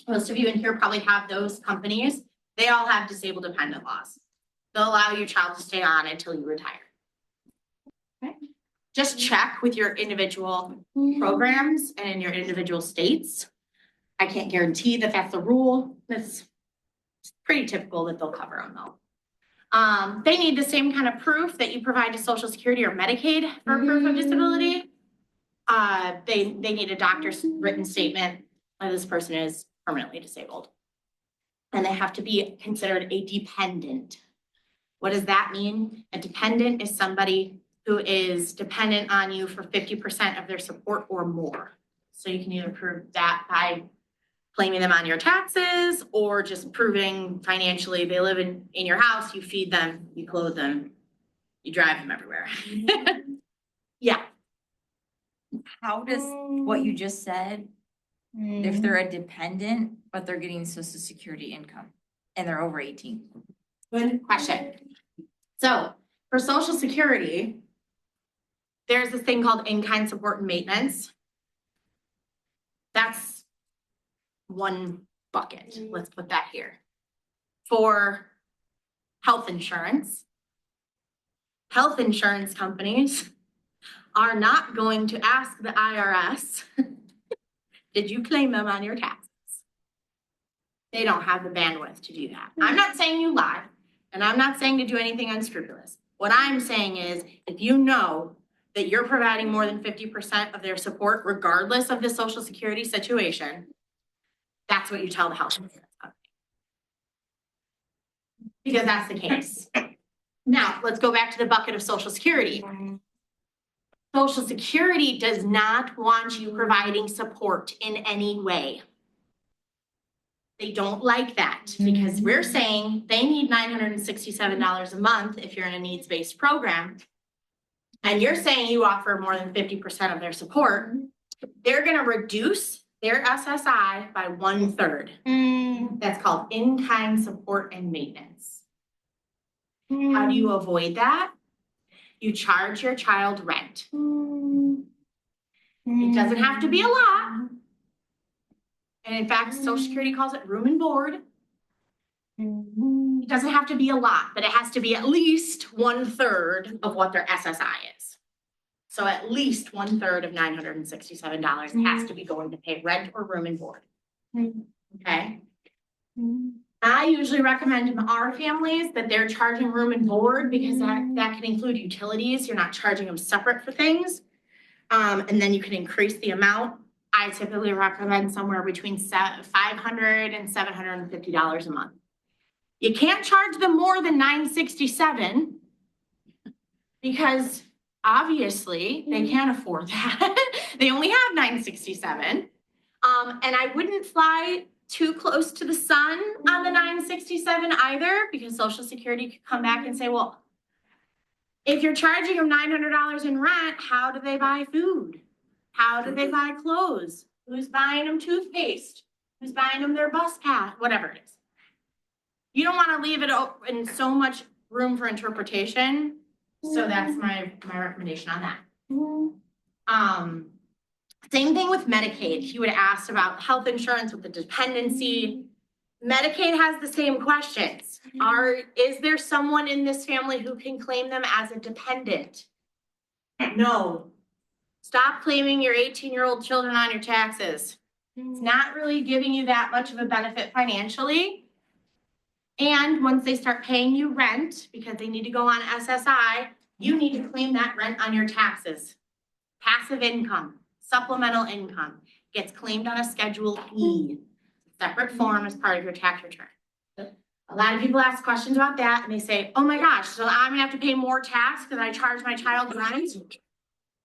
[SPEAKER 4] Most of you in here probably have those companies. They all have disabled dependent laws. They'll allow your child to stay on until you retire. Okay. Just check with your individual programs and in your individual states. I can't guarantee that that's the rule. It's pretty typical that they'll cover them though. They need the same kind of proof that you provide to Social Security or Medicaid for proof of disability. They need a doctor's written statement that this person is permanently disabled. And they have to be considered a dependent. What does that mean? A dependent is somebody who is dependent on you for 50% of their support or more. So you can either prove that by claiming them on your taxes or just proving financially they live in your house, you feed them, you clothe them, you drive them everywhere. Yeah.
[SPEAKER 8] How does what you just said, if they're a dependent, but they're getting social security income and they're over 18?
[SPEAKER 4] Good question. So for Social Security, there's this thing called in-kind support and maintenance. That's one bucket. Let's put that here. For health insurance companies are not going to ask the IRS, did you claim them on your taxes? They don't have the bandwidth to do that. I'm not saying you lie, and I'm not saying to do anything unscrupulous. What I'm saying is, if you know that you're providing more than 50% of their support, regardless of the Social Security situation, that's what you tell the health insurance company. Because that's the case. Now, let's go back to the bucket of Social Security. Social Security does not want you providing support in any way. They don't like that because we're saying they need $967 a month if you're in a needs-based program. And you're saying you offer more than 50% of their support. They're gonna reduce their SSI by 1/3. That's called in-kind support and maintenance. How do you avoid that? You charge your child rent. It doesn't have to be a lot. And in fact, Social Security calls it room and board. It doesn't have to be a lot, but it has to be at least 1/3 of what their SSI is. So at least 1/3 of $967 has to be going to pay rent or room and board. Okay? I usually recommend to our families that they're charging room and board because that can include utilities. You're not charging them separate for things. And then you can increase the amount. I typically recommend somewhere between $500 and $750 a month. You can't charge them more than $967 because obviously they can't afford that. They only have $967. And I wouldn't fly too close to the sun on the $967 either, because Social Security could come back and say, well, if you're charging them $900 in rent, how do they buy food? How do they buy clothes? Who's buying them toothpaste? Who's buying them their bus pass? Whatever it is. You don't want to leave it in so much room for interpretation. So that's my recommendation on that. Same thing with Medicaid. You would ask about health insurance with the dependency. Medicaid has the same questions. Is there someone in this family who can claim them as a dependent? No. Stop claiming your 18-year-old children on your taxes. It's not really giving you that much of a benefit financially. And once they start paying you rent, because they need to go on SSI, you need to claim that rent on your taxes. Passive income, supplemental income, gets claimed on a Schedule E, separate form as part of your tax return. A lot of people ask questions about that and they say, oh my gosh, so I'm gonna have to pay more tax because I charge my child rent?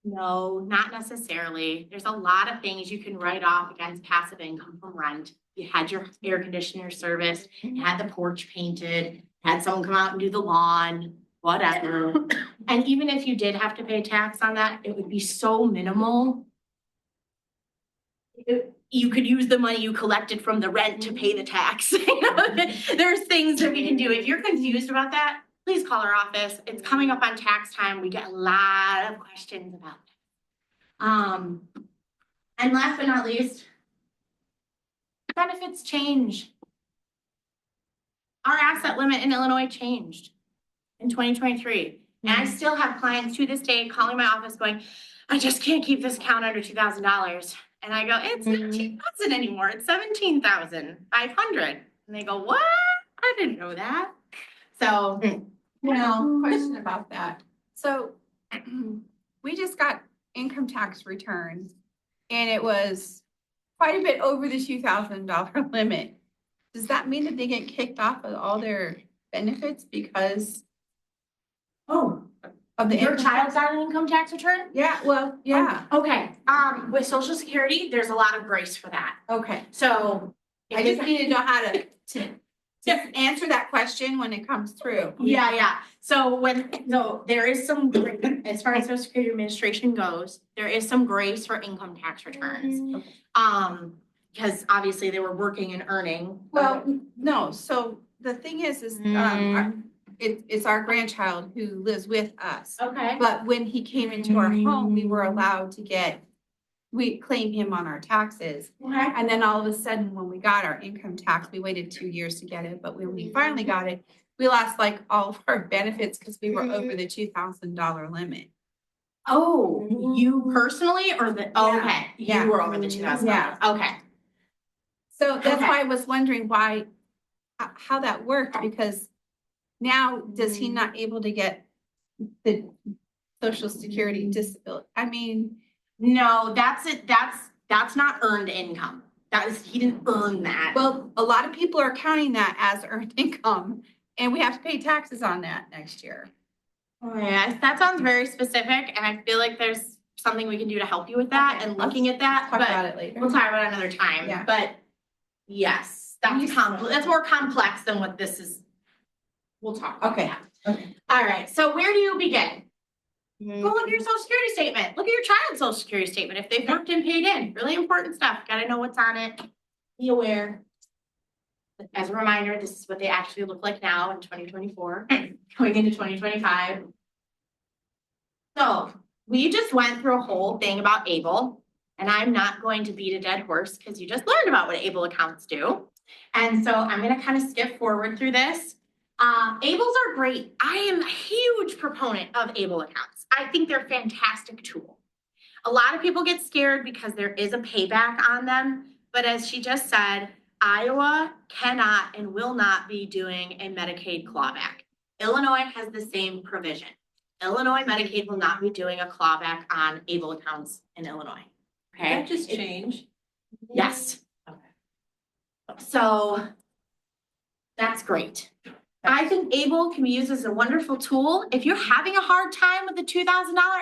[SPEAKER 4] No, not necessarily. There's a lot of things you can write off against passive income from rent. You had your air conditioner serviced, you had the porch painted, had someone come out and do the lawn, whatever. And even if you did have to pay tax on that, it would be so minimal. You could use the money you collected from the rent to pay the tax. There's things that we can do. If you're confused about that, please call our office. It's coming up on tax time. We get a lot of questions about it. And last but not least, benefits change. Our asset limit in Illinois changed in 2023. And I still have clients to this day calling my office going, I just can't keep this account under $2,000. And I go, it's not 2,000 anymore. It's 17,500. And they go, what? I didn't know that. So,
[SPEAKER 9] Question about that. So we just got income tax returns and it was quite a bit over the $2,000 limit. does that mean that they get kicked off of all their benefits because
[SPEAKER 4] Oh,
[SPEAKER 9] of the
[SPEAKER 4] your
[SPEAKER 9] income
[SPEAKER 4] child's
[SPEAKER 9] tax?
[SPEAKER 4] got an income tax return?
[SPEAKER 9] Yeah, well, yeah,
[SPEAKER 4] Okay, with Social Security, there's a lot of grace for that.
[SPEAKER 9] okay.
[SPEAKER 4] So.
[SPEAKER 9] I just need to know how to answer that question when it comes through.
[SPEAKER 4] Yeah. So there is some, as far as Social Security Administration goes, there is some grace for income tax returns. Because obviously they were working and earning.
[SPEAKER 9] Well, no, so the thing is, it's our grandchild who lives with us.
[SPEAKER 4] Okay.
[SPEAKER 9] But when he came into our home, we were allowed to we claim him on our taxes.
[SPEAKER 4] Okay.
[SPEAKER 9] And then all of a sudden, when we got our income tax, we waited 2 years to get it, but when we finally got it, we lost like all of our benefits because we were over the $2,000 limit.
[SPEAKER 4] Oh, you personally or okay,
[SPEAKER 9] Yeah.
[SPEAKER 4] you were over the 2,000.
[SPEAKER 9] Yeah.
[SPEAKER 4] Okay.
[SPEAKER 9] So that's
[SPEAKER 4] Okay.
[SPEAKER 9] why I was wondering how that worked, because now does he not able to get the Social Security disability? I mean,
[SPEAKER 4] No, that's it. That's not earned income. He didn't earn that.
[SPEAKER 9] well, a lot of people are counting that as earned income, and we have to pay taxes on that next year.
[SPEAKER 4] Oh, yeah, that sounds very specific, and I feel like there's something we can do to help you with that
[SPEAKER 9] Okay,
[SPEAKER 4] and looking at that,
[SPEAKER 9] Talk
[SPEAKER 4] but
[SPEAKER 9] about it later.
[SPEAKER 4] we'll talk about it another time.
[SPEAKER 9] Yeah.
[SPEAKER 4] But yes, that's more complex than what this is. We'll talk about
[SPEAKER 9] Okay.
[SPEAKER 4] that.
[SPEAKER 9] Okay.
[SPEAKER 4] All right, so where do you begin?
[SPEAKER 9] Mm-hmm.
[SPEAKER 4] Go look at your Social Security statement. Look at your child's Social Security statement. If they've worked and paid in, really important stuff. Gotta know what's on it. Be aware. As a reminder, this is what they actually look like now in 2024, going into 2025. So we just went through a whole thing about ABLE, and I'm not going to beat a dead horse because you just learned about what ABLE accounts do. And so I'm gonna kind of skip forward through this. ABLEs are great. I am a huge proponent of ABLE accounts. I think they're a fantastic tool. A lot of people get scared because there is a payback on them, but as she just said, Iowa cannot and will not be doing a Medicaid clawback. Illinois has the same provision. Illinois Medicaid will not be doing a clawback on ABLE accounts in Illinois. Okay?
[SPEAKER 3] That just changed.
[SPEAKER 4] Yes. So that's great. I think ABLE can be used as a wonderful tool. If you're having a hard time with the $2,000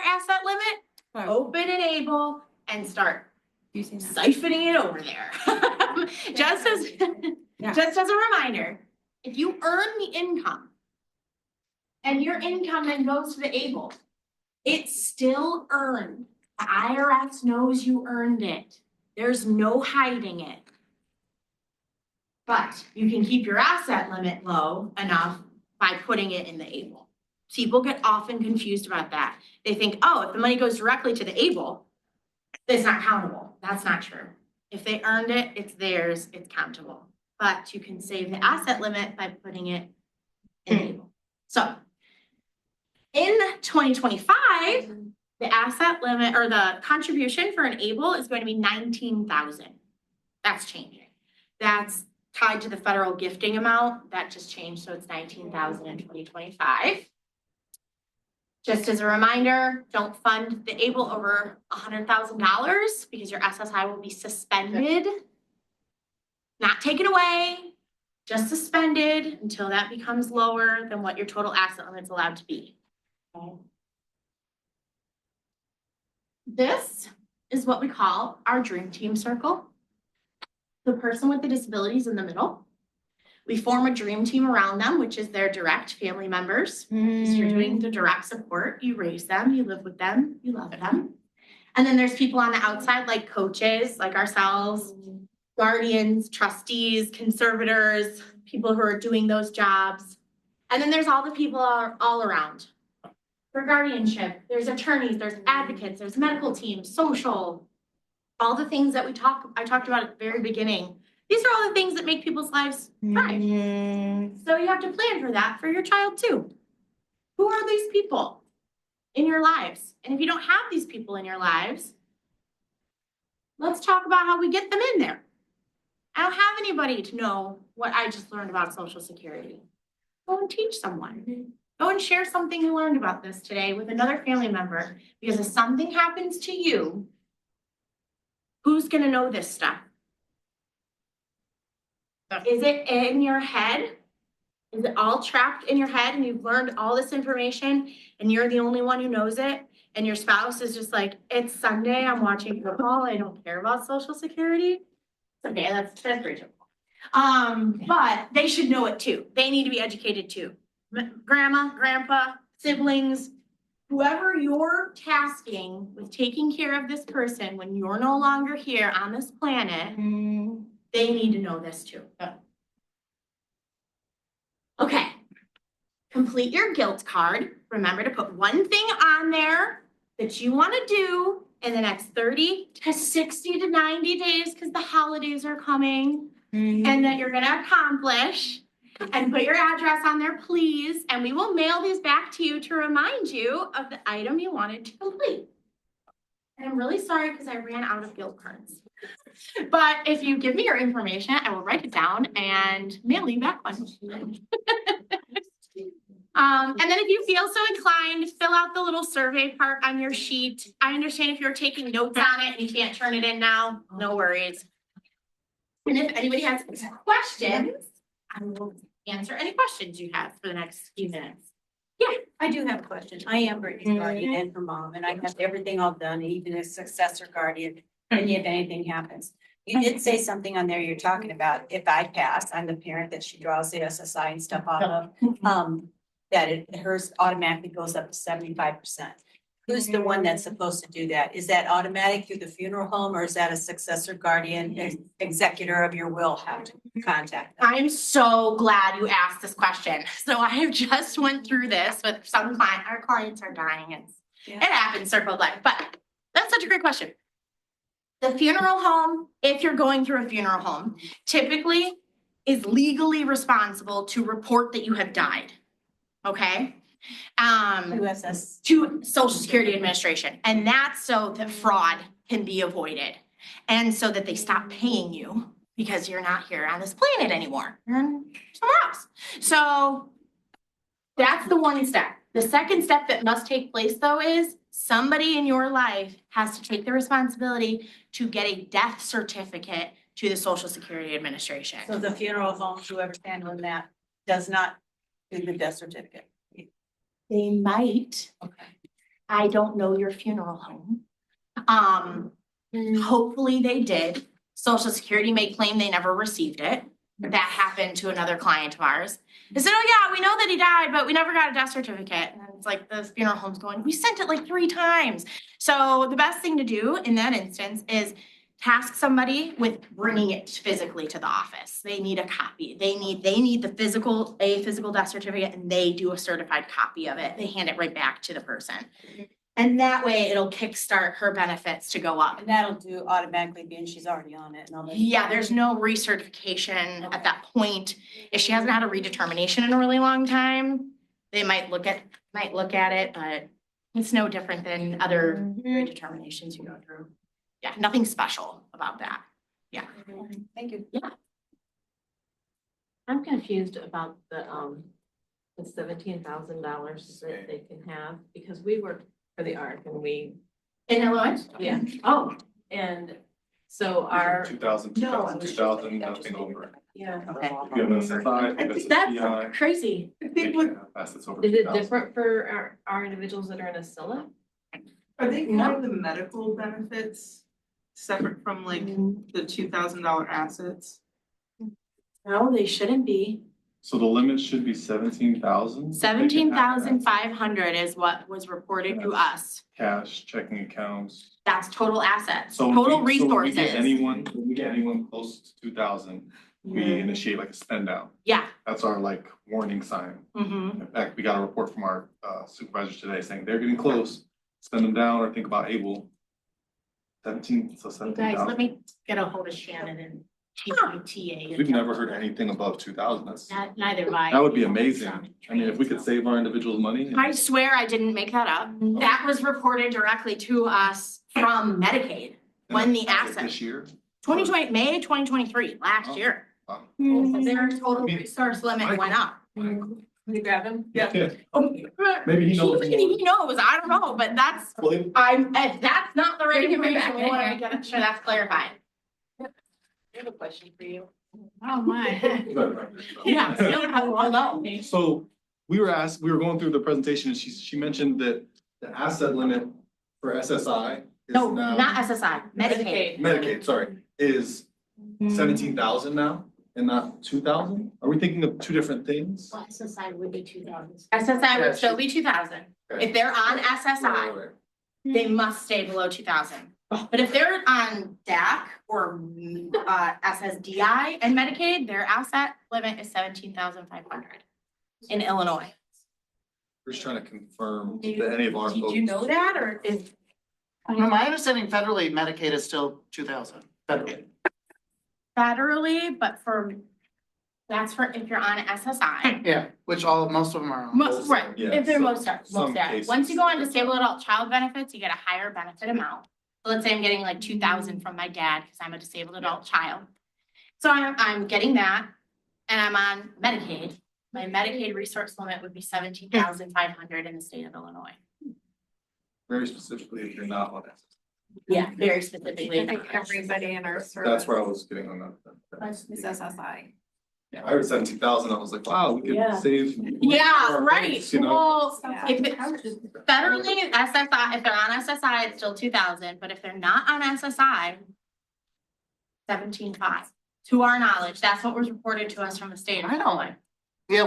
[SPEAKER 4] asset limit, open an ABLE and start
[SPEAKER 9] Using that.
[SPEAKER 4] siphoning it over there. Just as a reminder, if you earn the income and your income then goes to the ABLE, it's still earned. The IRS knows you earned it. There's no hiding it. But you can keep your asset limit low enough by putting it in the ABLE. People get often confused about that. They think, oh, if the money goes directly to the ABLE, it's not countable. That's not true. If they earned it, it's theirs, it's countable. But you can save the asset limit by putting it in ABLE. So in 2025, the asset limit or the contribution for an ABLE is going to be $19,000. That's changing. That's tied to the federal gifting amount. That just changed, so it's $19,000 in 2025. Just as a reminder, don't fund the ABLE over $100,000 because your SSI will be suspended. Not taken away, just suspended until that becomes lower than what your total asset limit's allowed to be. Okay. This is what we call our dream team circle. The person with the disability is in the middle. We form a dream team around them, which is their direct family members. Because you're doing the direct support, you raise them, you live with them, you love them. And then there's people on the outside like coaches, like ourselves, guardians, trustees, conservators, people who are doing those jobs. And then there's all the people all around. For guardianship, there's attorneys, there's advocates, there's medical teams, social, all the things that I talked about at the very beginning. These are all the things that make people's lives thrive. So you have to plan for that for your child too. Who are these people in your lives? And if you don't have these people in your lives, let's talk about how we get them in there. I don't have anybody to know what I just learned about Social Security. Go and teach someone. Go and share something you learned about this today with another family member, because if something happens to you, who's gonna know this stuff? Is it in your head? Is it all trapped in your head and you've learned all this information and you're the only one who knows it? And your spouse is just like, it's Sunday, I'm watching football, I don't care about Social Security? Okay, that's reasonable. But they should know it too. They need to be educated too. Grandma, grandpa, siblings, whoever you're tasking with taking care of this person when you're no longer here on this planet, they need to know this too. Okay. Complete your guilt card. Remember to put one thing on there that you want to do in the next 30 to 60 to 90 days because the holidays are coming and that you're going to accomplish. And put your address on there, please, and we will mail these back to you to remind you of the item you wanted to complete. And I'm really sorry because I ran out of guilt cards. But if you give me your information, I will write it down and mail you back one. And then if you feel so inclined, fill out the little survey part on your sheet. I understand if you're taking notes on it and you can't turn it in now, no worries. And if anybody has questions, I will answer any questions you have for the next few minutes.
[SPEAKER 5] I do have a question. I am Brittany's guardian and her mom, and I have everything all done, even a successor guardian, and if anything happens. You did say something on there you're talking about, if I pass, I'm the parent that she draws the SSI and stuff off of, that hers automatically goes up to 75%. Who's the one that's supposed to do that? Is that automatic through the funeral home, or is that a successor guardian, executor of your will have to contact them?
[SPEAKER 4] I'm so glad you asked this question. So I have just went through this with some client. Our clients are dying. It happens, circle of life. But that's such a great question. The funeral home, if you're going through a funeral home, typically is legally responsible to report that you have died. Okay?
[SPEAKER 5] USS.
[SPEAKER 4] To Social Security Administration. And that's so that fraud can be avoided. And so that they stop paying you because you're not here on this planet anymore. You're somewhere else. So that's the one step. The second step that must take place though is somebody in your life has to take the responsibility to get a death certificate to the Social Security Administration.
[SPEAKER 5] So the funeral home, whoever's handling that, does not do the death certificate.
[SPEAKER 4] They might.
[SPEAKER 5] Okay.
[SPEAKER 4] I don't know your funeral home. Hopefully they did. Social Security may claim they never received it. That happened to another client of ours. They said, oh yeah, we know that he died, but we never got a death certificate. And it's like the funeral home's going, we sent it like 3 times. So the best thing to do in that instance is task somebody with bringing it physically to the office. They need a copy. They need the physical death certificate, and they do a certified copy of it. They hand it right back to the person. And that way it'll kickstart her benefits to go up.
[SPEAKER 5] And that'll do automatically being she's already on it and all that.
[SPEAKER 4] Yeah, there's no recertification at that point. If she hasn't had a redetermination in a really long time, they might look at it, but it's no different than other redeterminations you go through. Yeah, nothing special about that. Yeah.
[SPEAKER 5] Thank you.
[SPEAKER 10] I'm confused about the $17,000 that they can have, because we work for the ARC and we,
[SPEAKER 4] In Illinois?
[SPEAKER 10] yeah,
[SPEAKER 4] Oh,
[SPEAKER 10] and so our.
[SPEAKER 11] 2,000, 2,000, nothing over.
[SPEAKER 10] Yeah.
[SPEAKER 4] okay.
[SPEAKER 11] If you have an SSI, if it's a
[SPEAKER 4] That's
[SPEAKER 11] PI,
[SPEAKER 4] crazy.
[SPEAKER 11] they can't have assets over
[SPEAKER 10] Is it
[SPEAKER 11] 2,000.
[SPEAKER 10] different for our individuals that are in a SILA?
[SPEAKER 1] Are they counting the medical benefits separate from like the $2,000 assets?
[SPEAKER 4] No, they shouldn't be.
[SPEAKER 11] So the limit should be 17,000?
[SPEAKER 4] 17,500 is what was reported to us.
[SPEAKER 11] Cash, checking accounts.
[SPEAKER 4] That's total assets,
[SPEAKER 11] So
[SPEAKER 4] total
[SPEAKER 11] when we
[SPEAKER 4] resources.
[SPEAKER 11] get anyone close to 2,000, we initiate like a spend down.
[SPEAKER 4] Yeah.
[SPEAKER 11] That's our like warning sign.
[SPEAKER 4] Mm-hmm.
[SPEAKER 11] In fact, we got a report from our supervisors today saying they're getting close, spend them down or think about able. 17, so
[SPEAKER 4] You guys,
[SPEAKER 11] 17,000.
[SPEAKER 4] let me get a hold of Shannon and TTA.
[SPEAKER 11] We've never heard anything above 2,000. That's,
[SPEAKER 4] Neither have I.
[SPEAKER 11] that would be amazing. I mean, if we could save our individuals money.
[SPEAKER 4] I swear I didn't make that up. That was reported directly to us from Medicaid when the
[SPEAKER 11] That's
[SPEAKER 4] asset,
[SPEAKER 11] This year.
[SPEAKER 4] 2020, May 2023, last
[SPEAKER 11] Oh.
[SPEAKER 4] year.
[SPEAKER 11] Wow.
[SPEAKER 4] Their total resource limit went up.
[SPEAKER 10] Can you grab him?
[SPEAKER 11] Maybe he knows.
[SPEAKER 4] He knows, I don't know, but that's,
[SPEAKER 11] Well,
[SPEAKER 4] if that's not the right
[SPEAKER 10] Bring him
[SPEAKER 4] information,
[SPEAKER 10] back
[SPEAKER 4] we
[SPEAKER 10] in
[SPEAKER 4] want
[SPEAKER 10] here.
[SPEAKER 4] to get sure that's clarified.
[SPEAKER 10] I have a question for you.
[SPEAKER 3] Oh, my.
[SPEAKER 4] Yeah, hello.
[SPEAKER 11] So we were going through the presentation and she mentioned that the asset limit for SSI is
[SPEAKER 4] No,
[SPEAKER 11] now.
[SPEAKER 4] not SSI, Medicaid.
[SPEAKER 11] Medicaid, sorry, is 17,000 now and not 2,000? Are we thinking of two different things?
[SPEAKER 4] SSI would be 2,000. SSI would still be 2,000.
[SPEAKER 11] Okay.
[SPEAKER 4] If they're on SSI,
[SPEAKER 11] Right.
[SPEAKER 4] they must stay below 2,000. But if they're on DAC or SSDI and Medicaid, their asset limit is 17,500 in Illinois.
[SPEAKER 11] We're just trying to confirm that any of our.
[SPEAKER 4] Did you know that or is?
[SPEAKER 12] From my understanding, federally, Medicaid is still 2,000, federally.
[SPEAKER 4] Federally, but that's for if you're on SSI.
[SPEAKER 12] Yeah, which most of them are on.
[SPEAKER 4] Most, right,
[SPEAKER 11] Yeah,
[SPEAKER 4] if they're
[SPEAKER 11] some-
[SPEAKER 4] most are.
[SPEAKER 11] some cases.
[SPEAKER 4] Once you go on disabled adult child benefits, you get a higher benefit amount. So let's say I'm getting like 2,000 from my dad because I'm a disabled adult child. So I'm getting that and I'm on Medicaid. My Medicaid resource limit would be 17,500 in the state of Illinois.
[SPEAKER 11] Very specifically, if you're not on SSI.
[SPEAKER 4] Yeah, very
[SPEAKER 3] I
[SPEAKER 4] specifically.
[SPEAKER 3] think everybody in our service.
[SPEAKER 11] That's where I was getting on that.
[SPEAKER 3] Is SSI.
[SPEAKER 11] Yeah, I heard 17,000, I was like, wow, we
[SPEAKER 10] Yeah.
[SPEAKER 11] could save.
[SPEAKER 4] Yeah,
[SPEAKER 11] our
[SPEAKER 4] right.
[SPEAKER 11] rates, you know?
[SPEAKER 4] Well,
[SPEAKER 3] Yeah.
[SPEAKER 4] if it, federally, SSI, if they're on SSI, it's still 2,000, but if they're not on SSI, 17,500. To our knowledge, that's what was reported to us from the state of
[SPEAKER 12] I don't-
[SPEAKER 4] Illinois.
[SPEAKER 12] Yeah,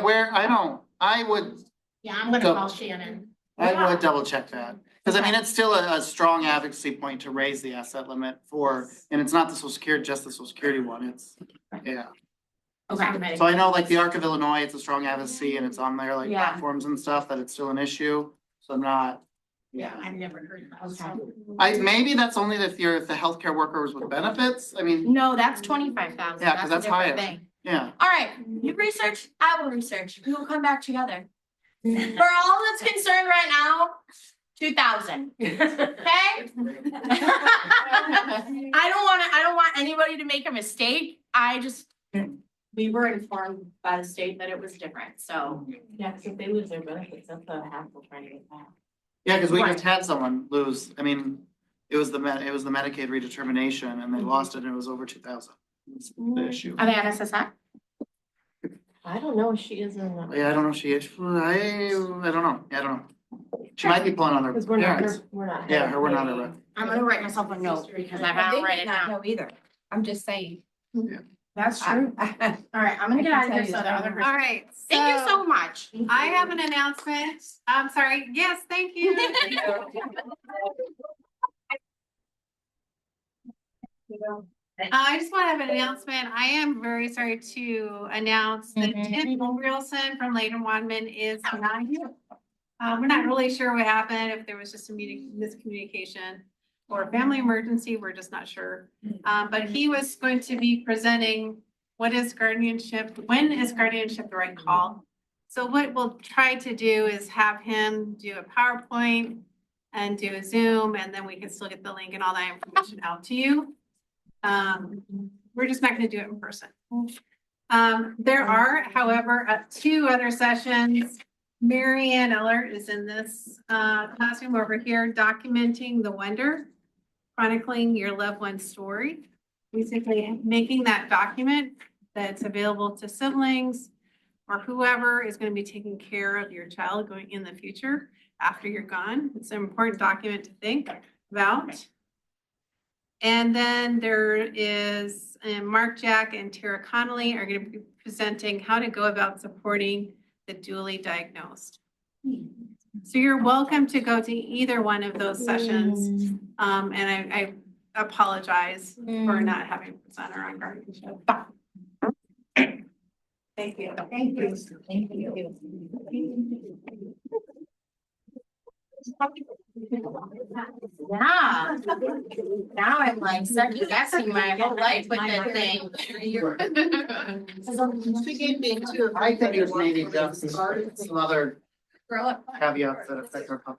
[SPEAKER 12] I would
[SPEAKER 4] Yeah, I'm gonna
[SPEAKER 12] Go.
[SPEAKER 4] call Shannon.
[SPEAKER 12] double check that. Because I mean, it's still a strong advocacy point to raise the asset limit for, and it's not the social security, just the social security one, it's, yeah.
[SPEAKER 4] Okay.
[SPEAKER 12] So I know like the Arc of Illinois, it's a strong advocacy and it's on their like
[SPEAKER 4] Yeah.
[SPEAKER 12] platforms and stuff, that it's still an issue. So I'm not,
[SPEAKER 4] Yeah, I've never heard of that. Okay.
[SPEAKER 12] maybe that's only if the healthcare workers with benefits, I mean,
[SPEAKER 4] No, that's 25,000.
[SPEAKER 12] Yeah, 'cause that's higher.
[SPEAKER 4] Thing.
[SPEAKER 12] yeah.
[SPEAKER 4] All right, you research, I will research. We will come back together. For all that's concerned right now, 2,000. Okay? I don't want anybody to make a mistake. We were informed by the state that it was different, so.
[SPEAKER 10] Yeah, because if they lose their benefits, that's a hassle trying to get back.
[SPEAKER 12] Yeah, because we
[SPEAKER 4] Right.
[SPEAKER 12] just had someone lose, I mean, it was the Medicaid redetermination and they lost it and it was over 2,000. That's the issue.
[SPEAKER 4] Are they on SSI?
[SPEAKER 10] I don't know if she is or not.
[SPEAKER 12] Yeah, I don't know if she is, I don't know, I don't know. She might be pulling on her
[SPEAKER 10] Because we're not,
[SPEAKER 12] parents.
[SPEAKER 10] we're not.
[SPEAKER 12] Yeah, we're not a rep.
[SPEAKER 4] I'm gonna write myself a note because I gotta write it down.
[SPEAKER 9] either. I'm just saying.
[SPEAKER 4] That's
[SPEAKER 9] I-
[SPEAKER 4] All right, I'm gonna get out of here so the other person.
[SPEAKER 3] All right.
[SPEAKER 4] Thank you so much.
[SPEAKER 3] I have an announcement. I'm sorry. Yes, thank you. I just want to have an announcement. I am very sorry to announce that Tim Wilson from Leighton Wadman is not here. We're not really sure what happened, if there was just a miscommunication or a family emergency, we're just not sure. But he was going to be presenting when is guardianship the right call? So what we'll try to do is have him do a PowerPoint and do a Zoom, and then we can still get the link and all that information out to you. We're just not gonna do it in person. There are, however, 2 other sessions. Mary Ann Eller is in this classroom over here documenting the wonder, chronicling your loved one's story. Basically making that document that's available to siblings or whoever is going to be taking care of your child going in the future after you're gone. It's an important document to think about. And then there is Mark Jack and Tara Connolly are going to be presenting how to go about supporting the dually diagnosed. So you're welcome to go to either one of those sessions. And I apologize for not having a presenter on guardianship. Thank you.
[SPEAKER 7] Thank you.
[SPEAKER 8] Thank you.
[SPEAKER 4] Yeah. Now I'm like second guessing my whole life with this thing.
[SPEAKER 12] I think there's maybe just some other caveats that affect our population.